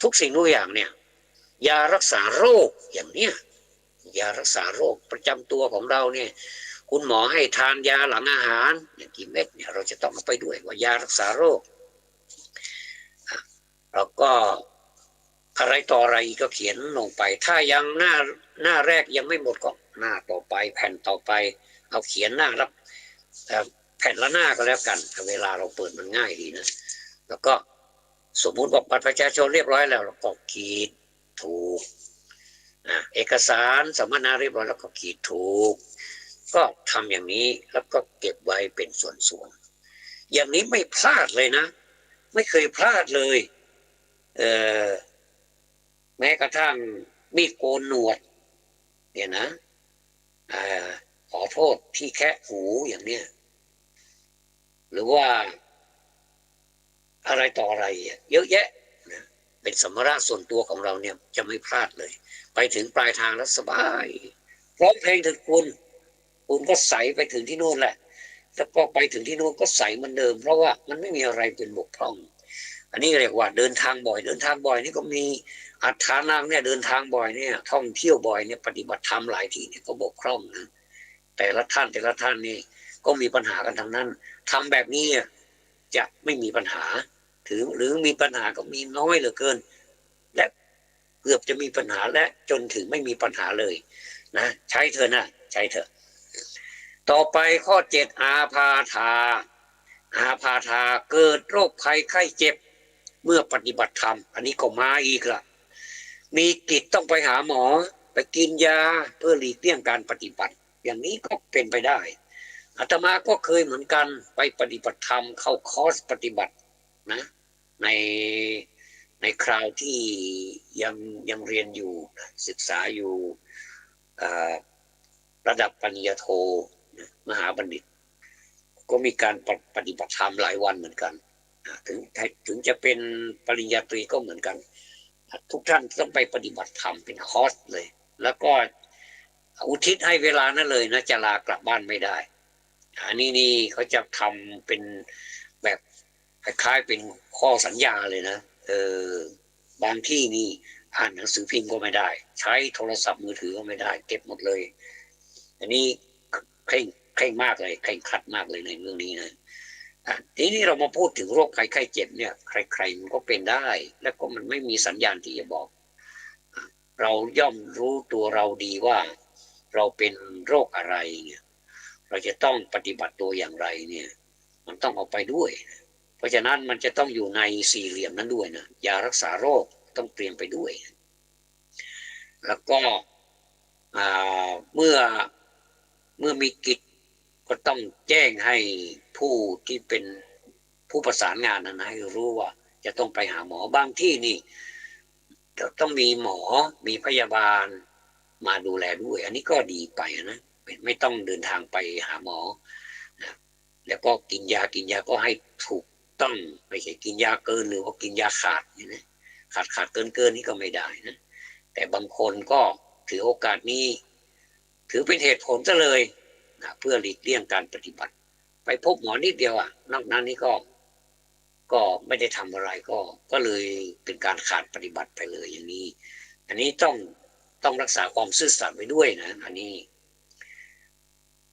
ทุกสิ่งทุกอย่างเนี่ยยารักษาโรคอย่างเนี้ยยารักษาโรคประจำตัวของเราเนี่ยคุณหมอให้ทานยาหลังอาหารอย่างกี่เม็ดเนี่ยเราจะต้องเอาไปด้วยว่ายารักษาโรคแล้วก็อะไรต่ออะไรก็เขียนลงไปถ้ายังหน้าแรกยังไม่หมดก็หน้าต่อไปแผ่นต่อไปเอาเขียนหน้ารับแผ่นละหน้าก็แล้วกันเวลาเราเปิดมันง่ายดีนะแล้วก็สมมุติว่าบัตรประชาชนเรียบร้อยแล้วเราก็ขีดถูกเอกสารสัมมนาเรียบร้อยแล้วก็ขีดถูกก็ทำอย่างนี้แล้วก็เก็บไว้เป็นส่วนๆอย่างนี้ไม่พลาดเลยนะไม่เคยพลาดเลยแม้กระทั่งมีดโกนหนวดเนี่ยนะขอโทษที่แคะหูอย่างเนี้ยหรือว่าอะไรต่ออะไรเยอะแยะนะเป็นสัมภาระส่วนตัวของเราเนี่ยจะไม่พลาดเลยไปถึงปลายทางแล้วสบายร้องเพลงถึงคุณก็ใส่ไปถึงที่นู่นแหละ แล้วก็ไปถึงที่นู้นก็ใสเหมือนเดิมเพราะว่ามันไม่มีอะไรเป็นบกพร่องอันนี้เรียกว่าเดินทางบ่อยเดินทางบ่อยนี่ก็มีอัฏฐานางเนี่ยเดินทางบ่อยเนี่ยท่องเที่ยวบ่อยเนี่ยปฏิบัติธรรมหลายที่เนี่ยก็บกพร่องนะแต่ละท่านนี่ก็มีปัญหากันทั้งนั้นทำแบบนี้จะไม่มีปัญหาหรือมีปัญหาก็มีน้อยเหลือเกินและเกือบจะมีปัญหาและจนถึงไม่มีปัญหาเลยนะใช้เถอะนะใช้เถอะต่อไปข้อ7อาพาธาเกิดโรคภัยไข้เจ็บเมื่อปฏิบัติธรรมอันนี้ก็มาอีกละมีกิจต้องไปหาหมอไปกินยาเพื่อหลีกเลี่ยงการปฏิบัติอย่างนี้ก็เป็นไปได้อาตมาก็เคยเหมือนกันไปปฏิบัติธรรมเข้าคอร์สปฏิบัตินะในคราวที่ยังเรียนอยู่ศึกษาอยู่ระดับปริญญาโทมหาบัณฑิตก็มีการปฏิบัติธรรมหลายวันเหมือนกันถึงจะเป็นปริญญาตรีก็เหมือนกันทุกท่านต้องไปปฏิบัติธรรมเป็นคอร์สเลยแล้วก็อุทิศให้เวลานั้นเลยนะจะลากลับบ้านไม่ได้อันนี้เขาจะทำเป็นแบบคล้ายๆเป็นข้อสัญญาเลยนะบางที่นี่อ่านหนังสือพิมพ์ก็ไม่ได้ใช้โทรศัพท์มือถือก็ไม่ได้เก็บหมดเลยอันนี้เคร่งมากเลยเคร่งครัดมากเลยในเรื่องนี้นะทีนี้เรามาพูดถึงโรคภัยไข้เจ็บเนี่ยใครๆมันก็เป็นได้แล้วก็มันไม่มีสัญญาณที่จะบอกเราย่อมรู้ตัวเราดีว่าเราเป็นโรคอะไรเนี่ยเราจะต้องปฏิบัติตัวอย่างไรเนี่ยมันต้องเอาไปด้วยเพราะฉะนั้นมันจะต้องอยู่ในสี่เหลี่ยมนั้นด้วยนะยารักษาโรคต้องเตรียมไปด้วยแล้วก็เมื่อมีกิจก็ต้องแจ้งให้ผู้ที่เป็นผู้ประสานงานนะให้รู้ว่าจะต้องไปหาหมอบางที่นี่ต้องมีหมอมีพยาบาลมาดูแลด้วยอันนี้ก็ดีไปนะไม่ต้องเดินทางไปหาหมอนะแล้วก็กินยาก็ให้ถูกต้องไม่ใช่กินยาเกินหรือว่ากินยาขาดนี่นะขาดเกินนี่ก็ไม่ได้นะแต่บางคนก็ถือโอกาสนี้ถือเป็นเหตุผลซะเลยนะเพื่อหลีกเลี่ยงการปฏิบัติไปพบหมอนิดเดียวนอกนั้นนี่ก็ไม่ได้ทำอะไรก็เลยเป็นการขาดปฏิบัติไปเลยอย่างนี้อันนี้ต้องรักษาความซื่อสัตย์ไว้ด้วยนะอันนี้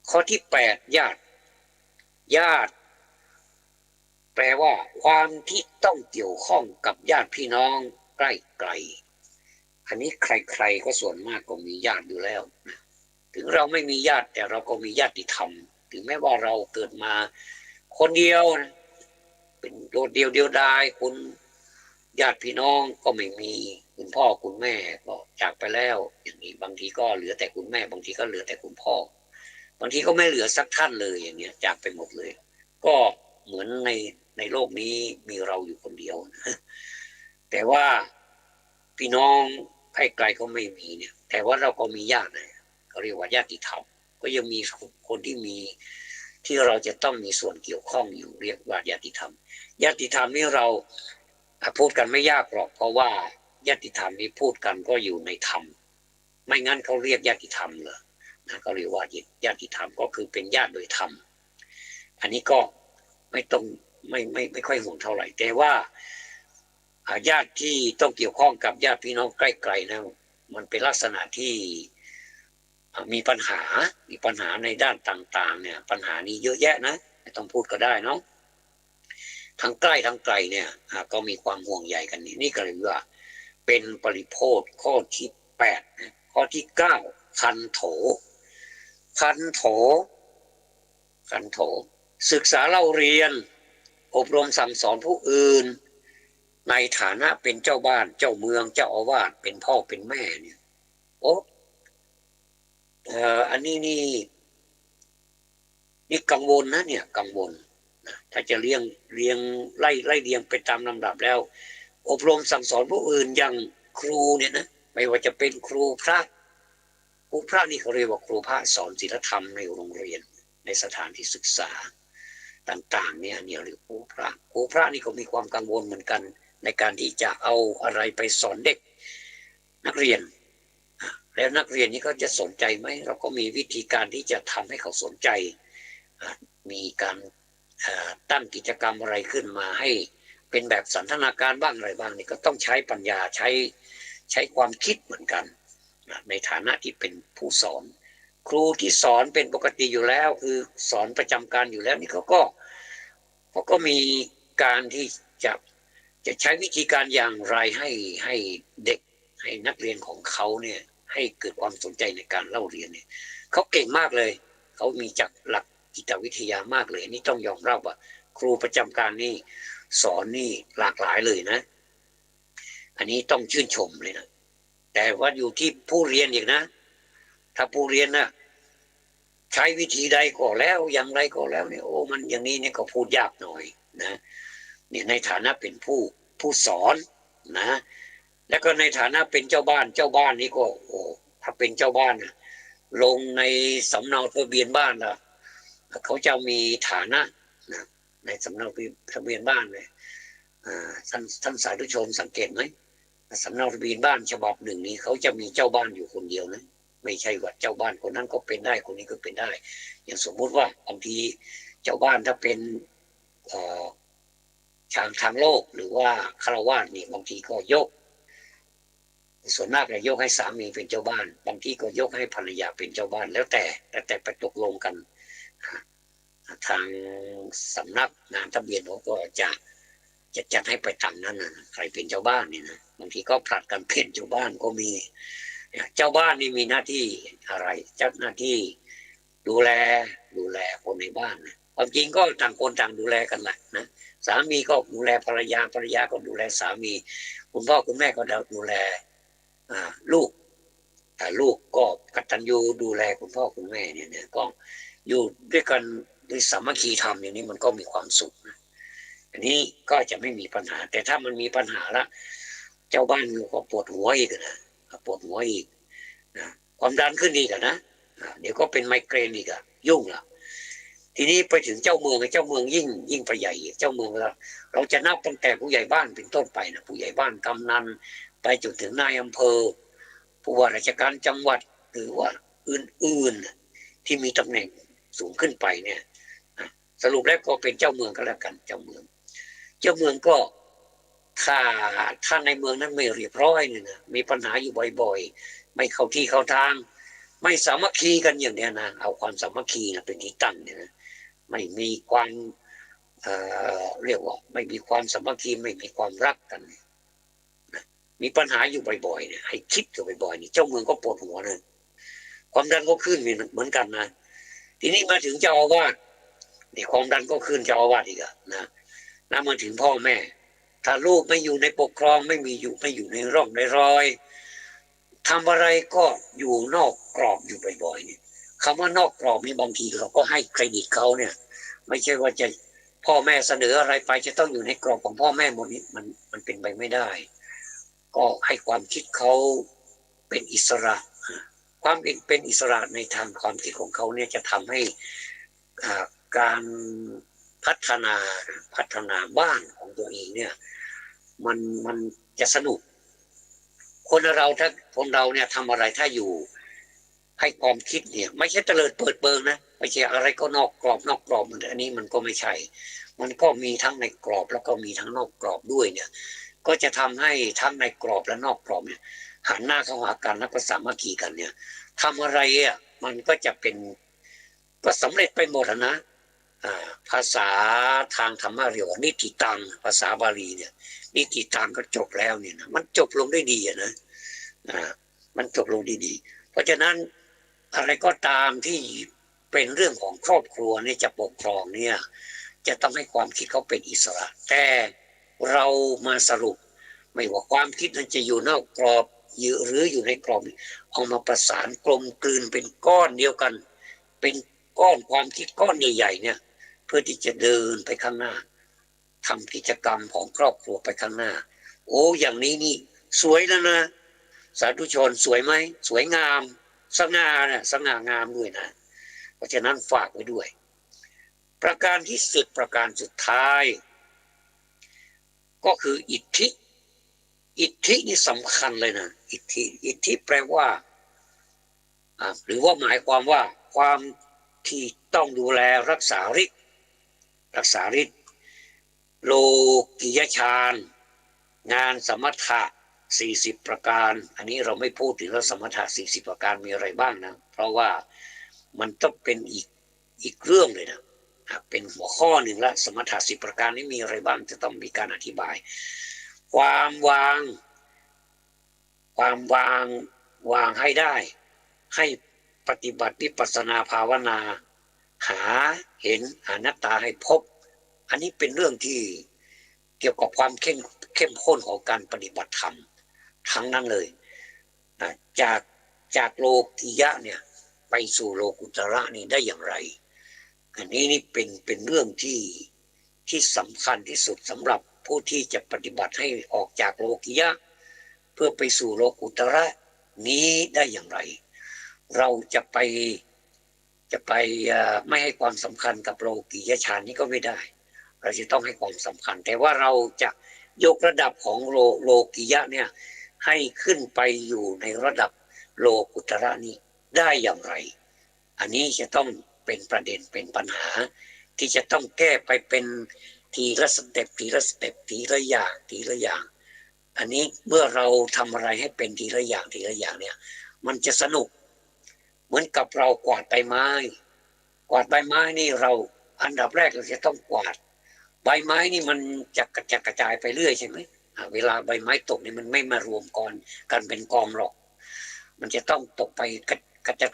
ข้อที่8ญาติแปลว่าความที่ต้องเกี่ยวข้องกับญาติพี่น้องใกล้ไกลอันนี้ใครๆก็ส่วนมากก็มีญาติอยู่แล้วถึงเราไม่มีญาติแต่เราก็มีญาติธรรมถึงแม้ว่าเราเกิดมาคนเดียวนะเป็นโดดเดียวดายคุณญาติพี่น้องก็ไม่มีคุณพ่อคุณแม่ก็จากไปแล้วอย่างนี้บางทีก็เหลือแต่คุณแม่บางทีก็เหลือแต่คุณพ่อบางทีก็ไม่เหลือสักท่านเลยอย่างเงี้ยจากไปหมดเลยก็เหมือนในโลกนี้มีเราอยู่คนเดียวนะแต่ว่าพี่น้องใกล้ๆก็ไม่มีเนี่ยแต่ว่าเราก็มีญาตินะเขาเรียกว่าญาติธรรมก็ยังมีคนที่เราจะต้องมีส่วนเกี่ยวข้องอยู่เรียกว่าญาติธรรมนี่เราพูดกันไม่ยากหรอกเพราะว่าญาติธรรมนี้พูดกันก็อยู่ในธรรมไม่งั้นเขาเรียกญาติธรรมเหรอนะเขาเรียกว่าญาติธรรมก็คือเป็นญาติโดยธรรมอันนี้ก็ไม่ต้องไม่ค่อยห่วงเท่าไหร่แต่ว่าญาติที่ต้องเกี่ยวข้องกับญาติพี่น้องใกล้ๆนะมันเป็นลักษณะที่มีปัญหาในด้านต่างๆเนี่ยปัญหานี้เยอะแยะนะไม่ต้องพูดก็ได้เนาะทั้งใกล้ทั้งไกลเนี่ยก็มีความห่วงใยกันนี่ก็เลยว่าเป็นปริโภคข้อที่8ข้อที่9คันโถศึกษาเล่าเรียนอบรมสั่งสอนผู้อื่นในฐานะเป็นเจ้าบ้านเจ้าเมืองเจ้าอาวาสเป็นพ่อเป็นแม่เนี่ยโอ้อันนี้นี่กังวลนะเนี่ยกังวลนะถ้าจะเรียงไล่เรียงไปตามลำดับแล้วอบรมสั่งสอนผู้อื่นอย่างครูเนี่ยนะไม่ว่าจะเป็นครูพระนี่เขาเรียกว่าครูพระสอนศีลธรรมในโรงเรียนในสถานที่ศึกษาต่างๆเนี่ยเรียกครูพระนี่ก็มีความกังวลเหมือนกันในการที่จะเอาอะไรไปสอนเด็กนักเรียนแล้วนักเรียนนี้เขาจะสนใจไหมเราก็มีวิธีการที่จะทำให้เขาสนใจ มีการตั้งกิจกรรมอะไรขึ้นมาให้เป็นแบบสันทนาการบ้างอะไรบ้างนี่ก็ต้องใช้ปัญญาใช้ความคิดเหมือนกันในฐานะที่เป็นผู้สอนครูที่สอนเป็นปกติอยู่แล้วคือสอนประจำการอยู่แล้วนี่เขาก็มีการที่จะใช้วิธีการอย่างไรให้เด็กให้นักเรียนของเขาเนี่ยให้เกิดความสนใจในการเล่าเรียนเนี่ยเขาเก่งมากเลยเขามีจักหลักจิตวิทยามากเลยนี่ต้องยอมรับว่าครูประจำการนี่สอนนี่หลากหลายเลยนะอันนี้ต้องชื่นชมเลยนะแต่ว่าอยู่ที่ผู้เรียนอีกนะถ้าผู้เรียนนะใช้วิธีใดก็แล้วอย่างไรก็แล้วเนี่ยโอ้มันอย่างนี้เนี่ยก็พูดยากหน่อยนะเนี่ยในฐานะเป็นผู้สอนนะแล้วก็ในฐานะเป็นเจ้าบ้านนี่ก็โอ้ถ้าเป็นเจ้าบ้านนะลงในสำเนาทะเบียนบ้านล่ะเขาจะมีฐานะนะในสำเนาทะเบียนบ้านเลยท่านสาธุชนสังเกตไหมสำเนาทะเบียนบ้านฉบับหนึ่งนี้เขาจะมีเจ้าบ้านอยู่คนเดียวนะไม่ใช่ว่าเจ้าบ้านคนนั้นก็เป็นได้คนนี้ก็เป็นได้อย่างสมมุติว่าบางทีเจ้าบ้านถ้าเป็นทางโลกหรือว่าฆราวาสนี่บางทีก็ยกส่วนมากจะยกให้สามีเป็นเจ้าบ้านบางทีก็ยกให้ภรรยาเป็นเจ้าบ้านแล้วแต่ไปตกลงกันทางสำนักงานทะเบียนเขาก็จะจัดให้ไปตามนั้นนะใครเป็นเจ้าบ้านนี่นะบางทีก็ผลัดกันเป็นเจ้าบ้านก็มีเจ้าบ้านนี่มีหน้าที่อะไรเจ้าหน้าที่ดูแลคนในบ้านนะความจริงก็ต่างคนต่างดูแลกันแหละนะสามีก็ดูแลภรรยาก็ดูแลสามีคุณพ่อคุณแม่ก็ดูแลลูกแต่ลูกก็กตัญญูดูแลคุณพ่อคุณแม่เนี่ยก็อยู่ด้วยกันด้วยสามัคคีธรรมอย่างนี้มันก็มีความสุขนะอันนี้ก็จะไม่มีปัญหาแต่ถ้ามันมีปัญหาละเจ้าบ้านก็ปวดหัวอีกนะปวดหัวอีกนะความดันขึ้นอีกนะเดี๋ยวก็เป็นไมเกรนอีกยุ่งละทีนี้ไปถึงเจ้าเมืองยิ่งไปใหญ่อีกเจ้าเมืองเราจะนับตั้งแต่ผู้ใหญ่บ้านเป็นต้นไปนะผู้ใหญ่บ้านกำนันไปจนถึงนายอำเภอผู้ว่าราชการจังหวัดหรือว่าอื่นๆที่มีตำแหน่งสูงขึ้นไปเนี่ยสรุปแล้วก็เป็นเจ้าเมืองก็แล้วกันเจ้าเมืองก็ถ้าในเมืองนั้นไม่เรียบร้อยเนี่ยนะมีปัญหาอยู่บ่อยๆไม่เข้าที่เข้าทางไม่สามัคคีกันอย่างเนี้ยนะเอาความสามัคคีนะเป็นที่ตั้งเนี่ยนะไม่มีความเรียกว่าไม่มีความสามัคคีไม่มีความรักกันนะมีปัญหาอยู่บ่อยๆเนี่ยให้คิดอยู่บ่อยๆนี่เจ้าเมืองก็ปวดหัวเลยความดันก็ขึ้นเหมือนกันนะทีนี้มาถึงเจ้าอาวาสนี่ความดันก็ขึ้นเจ้าอาวาสอีกนะมาถึงพ่อแม่ถ้าลูกไม่อยู่ในปกครองไม่อยู่ในร่องในรอยทำอะไรก็อยู่นอกกรอบอยู่บ่อยๆเนี่ยคำว่านอกกรอบนี่บางทีเราก็ให้เครดิตเขาเนี่ยไม่ใช่ว่าจะพ่อแม่เสนออะไรไปจะต้องอยู่ในกรอบของพ่อแม่หมดนี้มันเป็นไปไม่ได้ก็ให้ความคิดเขาเป็นอิสระความเป็นอิสระในทางความคิดของเขาเนี่ยจะทำให้การพัฒนาบ้านของตัวเองเนี่ยมันจะสนุกคนเราเนี่ยทำอะไรถ้าอยู่ให้ความคิดเนี่ยไม่ใช่เตลิดเปิดเปิงนะไม่ใช่อะไรก็นอกกรอบอันนี้มันก็ไม่ใช่มันก็มีทั้งในกรอบแล้วก็มีทั้งนอกกรอบด้วยเนี่ยก็จะทำให้ทั้งในกรอบและนอกกรอบเนี่ยหันหน้าเข้าหากันและก็สามัคคีกันเนี่ยทำอะไรมันก็จะเป็นก็สำเร็จไปหมดนะภาษาทางธรรมะเรียกว่านิติตังภาษาบาลีเนี่ยนิติตังก็จบแล้วเนี่ยนะมันจบลงได้ดีนะมันจบลงดีเพราะฉะนั้นอะไรก็ตามที่เป็นเรื่องของครอบครัวเนี่ยจะปกครองเนี่ยจะต้องให้ความคิดเขาเป็นอิสระแต่เรามาสรุปไม่ว่าความคิดนั้นจะอยู่นอกกรอบหรืออยู่ในกรอบเอามาประสานกลมกลืนเป็นก้อนเดียวกันเป็นก้อนความคิดก้อนใหญ่ๆเนี่ยเพื่อที่จะเดินไปข้างหน้าทำกิจกรรมของครอบครัวไปข้างหน้าโอ้อย่างนี้นี่สวยแล้วนะสาธุชนสวยไหมสวยงามสง่างามด้วยนะเพราะฉะนั้นฝากไว้ด้วยประการที่10ประการสุดท้ายก็คืออิทธินี่สำคัญเลยนะอิทธิแปลว่าหรือว่าหมายความว่าความที่ต้องดูแลรักษาฤทธิ์ รักษาฤทธิ์โลกิยฌานงานสมถะ40ประการอันนี้เราไม่พูดถึงแล้วสมถะ40ประการมีอะไรบ้างนะเพราะว่ามันต้องเป็นอีกเรื่องเลยนะเป็นหัวข้อหนึ่งละสมถะ10ประการนี้มีอะไรบ้างจะต้องมีการอธิบายความวางวางให้ได้ให้ปฏิบัติวิปัสสนาภาวนาหาเห็นอนัตตาให้พบอันนี้เป็นเรื่องที่เกี่ยวกับความเข้มข้นของการปฏิบัติธรรมทั้งนั้นเลยจากโลกิยะเนี่ยไปสู่โลกุตระนี่ได้อย่างไรอันนี้นี่เป็นเรื่องที่สำคัญที่สุดสำหรับผู้ที่จะปฏิบัติให้ออกจากโลกิยะเพื่อไปสู่โลกุตระนี้ได้อย่างไรเราจะไปไม่ให้ความสำคัญกับโลกิยฌานนี้ก็ไม่ได้เราจะต้องให้ความสำคัญแต่ว่าเราจะยกระดับของโลกิยะเนี่ยให้ขึ้นไปอยู่ในระดับโลกุตระนี้ได้อย่างไรอันนี้จะต้องเป็นประเด็นเป็นปัญหาที่จะต้องแก้ไปเป็นทีละสเต็ปทีละอย่างอันนี้เมื่อเราทำอะไรให้เป็นทีละอย่างเนี่ยมันจะสนุกเหมือนกับเรากวาดใบไม้นี่เราอันดับแรกเราจะต้องกวาดใบไม้นี่มันจะกระจายไปเรื่อยใช่ไหมเวลาใบไม้ตกนี่มันไม่มารวมกันเป็นกองหรอกมันจะต้องตกไป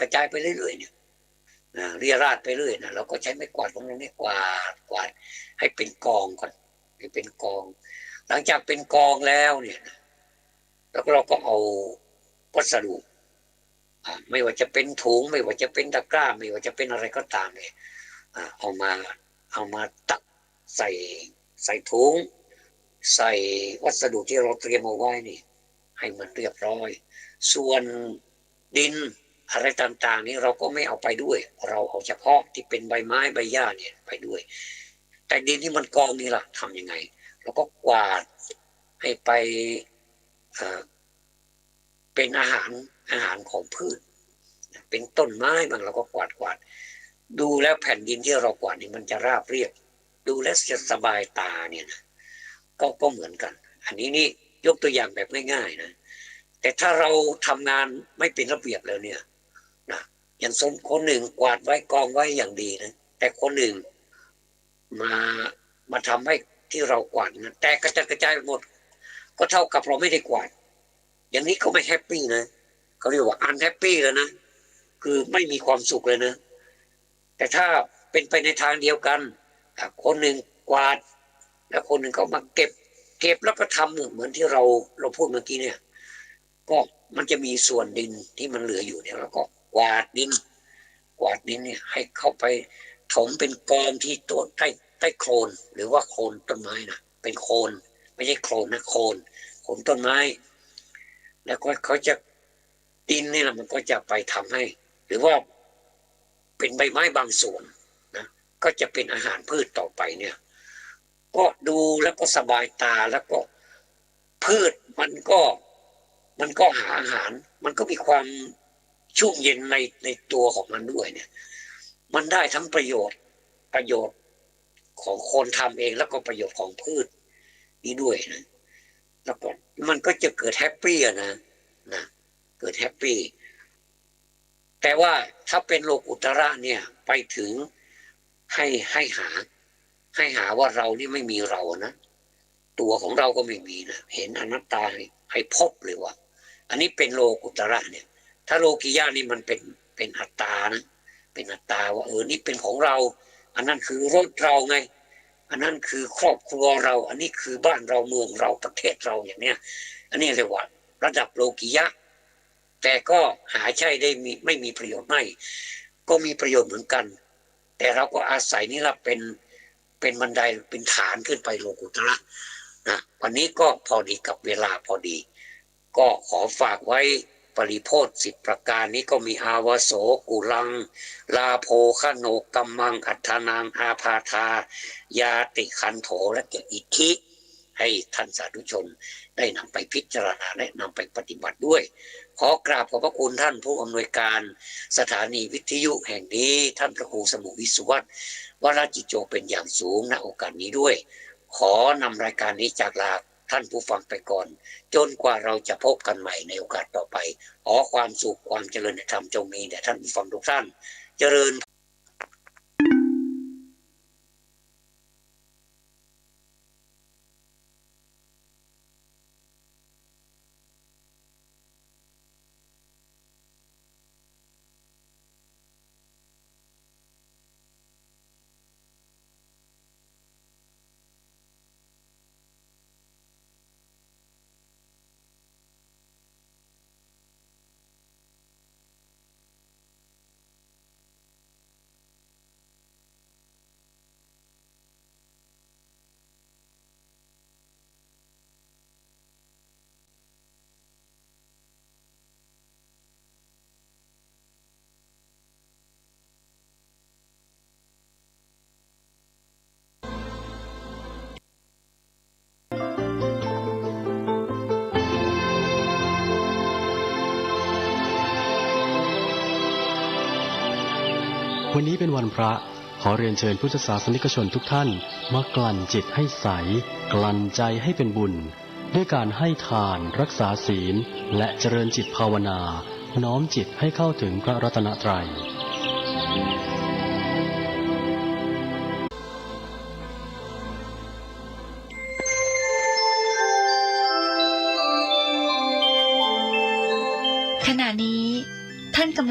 กระจายไปเรื่อยๆเนี่ยเรียราดไปเรื่อยนะเราก็ใช้ไม้กวาดของเราเนี่ยกวาดให้เป็นกองก่อนให้เป็นกองหลังจากเป็นกองแล้วเนี่ยแล้วเราก็เอาวัสดุไม่ว่าจะเป็นถุงไม่ว่าจะเป็นตะกร้าไม่ว่าจะเป็นอะไรก็ตามเนี่ยเอามาตักใส่ถุงใส่วัสดุที่เราเตรียมเอาไว้นี่ให้มันเรียบร้อยส่วนดินอะไรต่างๆนี้เราก็ไม่เอาไปด้วยเราเอาเฉพาะที่เป็นใบไม้ใบหญ้าเนี่ยไปด้วยแต่ดินที่มันกองนี่ล่ะทำยังไงเราก็กวาดให้ไปเป็นอาหารของพืชเป็นต้นไม้บางเราก็กวาดดูแล้วแผ่นดินที่เรากวาดนี่มันจะราบเรียบดูแล้วจะสบายตาเนี่ยนะก็เหมือนกันอันนี้นี่ยกตัวอย่างแบบง่ายๆนะแต่ถ้าเราทำงานไม่เป็นระเบียบแล้วเนี่ยนะอย่างสมคนหนึ่งกวาดไว้กองไว้อย่างดีนะแต่คนหนึ่งมาทำให้ที่เรากวาดนะแต่กระจายหมดก็เท่ากับเราไม่ได้กวาดอย่างนี้เขาไม่แฮปปี้นะเขาเรียกว่าอันแฮปปี้แล้วนะคือไม่มีความสุขเลยนะแต่ถ้าเป็นไปในทางเดียวกันคนหนึ่งกวาดแล้วคนหนึ่งก็มาเก็บแล้วก็ทำเหมือนที่เราพูดเมื่อกี้เนี่ยก็มันจะมีส่วนดินที่มันเหลืออยู่เนี่ยแล้วก็กวาดดินเนี่ยให้เข้าไปถมเป็นกองที่ต้นใต้โคลนหรือว่าโคนต้นไม้นะเป็นโคนไม่ใช่โคลนนะโคนต้นไม้แล้วก็เขาจะดินนี่แหละมันก็จะไปทำให้หรือว่าเป็นใบไม้บางส่วนนะก็จะเป็นอาหารพืชต่อไปเนี่ยก็ดูแล้วก็สบายตาแล้วก็พืชมันก็หาอาหารมันก็มีความชุ่มเย็นในตัวของมันด้วยเนี่ยมันได้ทั้งประโยชน์ของคนทำเองแล้วก็ประโยชน์ของพืชนี้ด้วยนะแล้วก็มันก็จะเกิดแฮปปี้นะเกิดแฮปปี้แต่ว่าถ้าเป็นโลกุตระเนี่ยไปถึงให้หาว่าเรานี่ไม่มีเรานะตัวของเราก็ไม่มีนะเห็นอนัตตาให้พบเลยว่าอันนี้เป็นโลกุตระเนี่ยถ้าโลกิยะนี่มันเป็นอัตตานะเป็นอัตตาว่านี่เป็นของเราอันนั้นคือรถเราไงอันนั้นคือครอบครัวเราอันนี้คือบ้านเราเมืองเราประเทศเราอย่างเนี้ยอันนี้เรียกว่าระดับโลกิยะแต่ก็หาใช่ได้ไม่มีประโยชน์ไม่ก็มีประโยชน์เหมือนกันแต่เราก็อาศัยนี่ละเป็นบันไดเป็นฐานขึ้นไปโลกุตระนะวันนี้ก็พอดีกับเวลาพอดีก็ขอฝากไว้ปริโภท10ประการนี้ก็มีอาวโสกุลังลาโภคโนกัมมังอัฏฐานังอาพาธายาติคันโถและเกอิทธิ ให้ท่านสาธุชนได้นำไปพิจารณาและนำไปปฏิบัติด้วยขอกราบขอบพระคุณท่านผู้อำนวยการสถานีวิทยุแห่งนี้ท่านพระครูสมุวิสุวรรณวราจิโจเป็นอย่างสูงณโอกาสนี้ด้วยขอนำรายการนี้จากลาท่านผู้ฟังไปก่อนจนกว่าเราจะพบกันใหม่ในโอกาสต่อไปขอความสุขความเจริญในธรรมจงมีแด่ท่านผู้ฟังทุกท่านเจริญวันนี้เป็นวันพระขอเรียนเชิญพุทธศาสนิกชนทุกท่านมากลั่นจิตให้ใสกลั่นใจให้เป็นบุญด้วยการให้ทานรักษาศีลและเจริญจิตภาวนาน้อมจิตให้เข้าถึงพระรัตนตรัย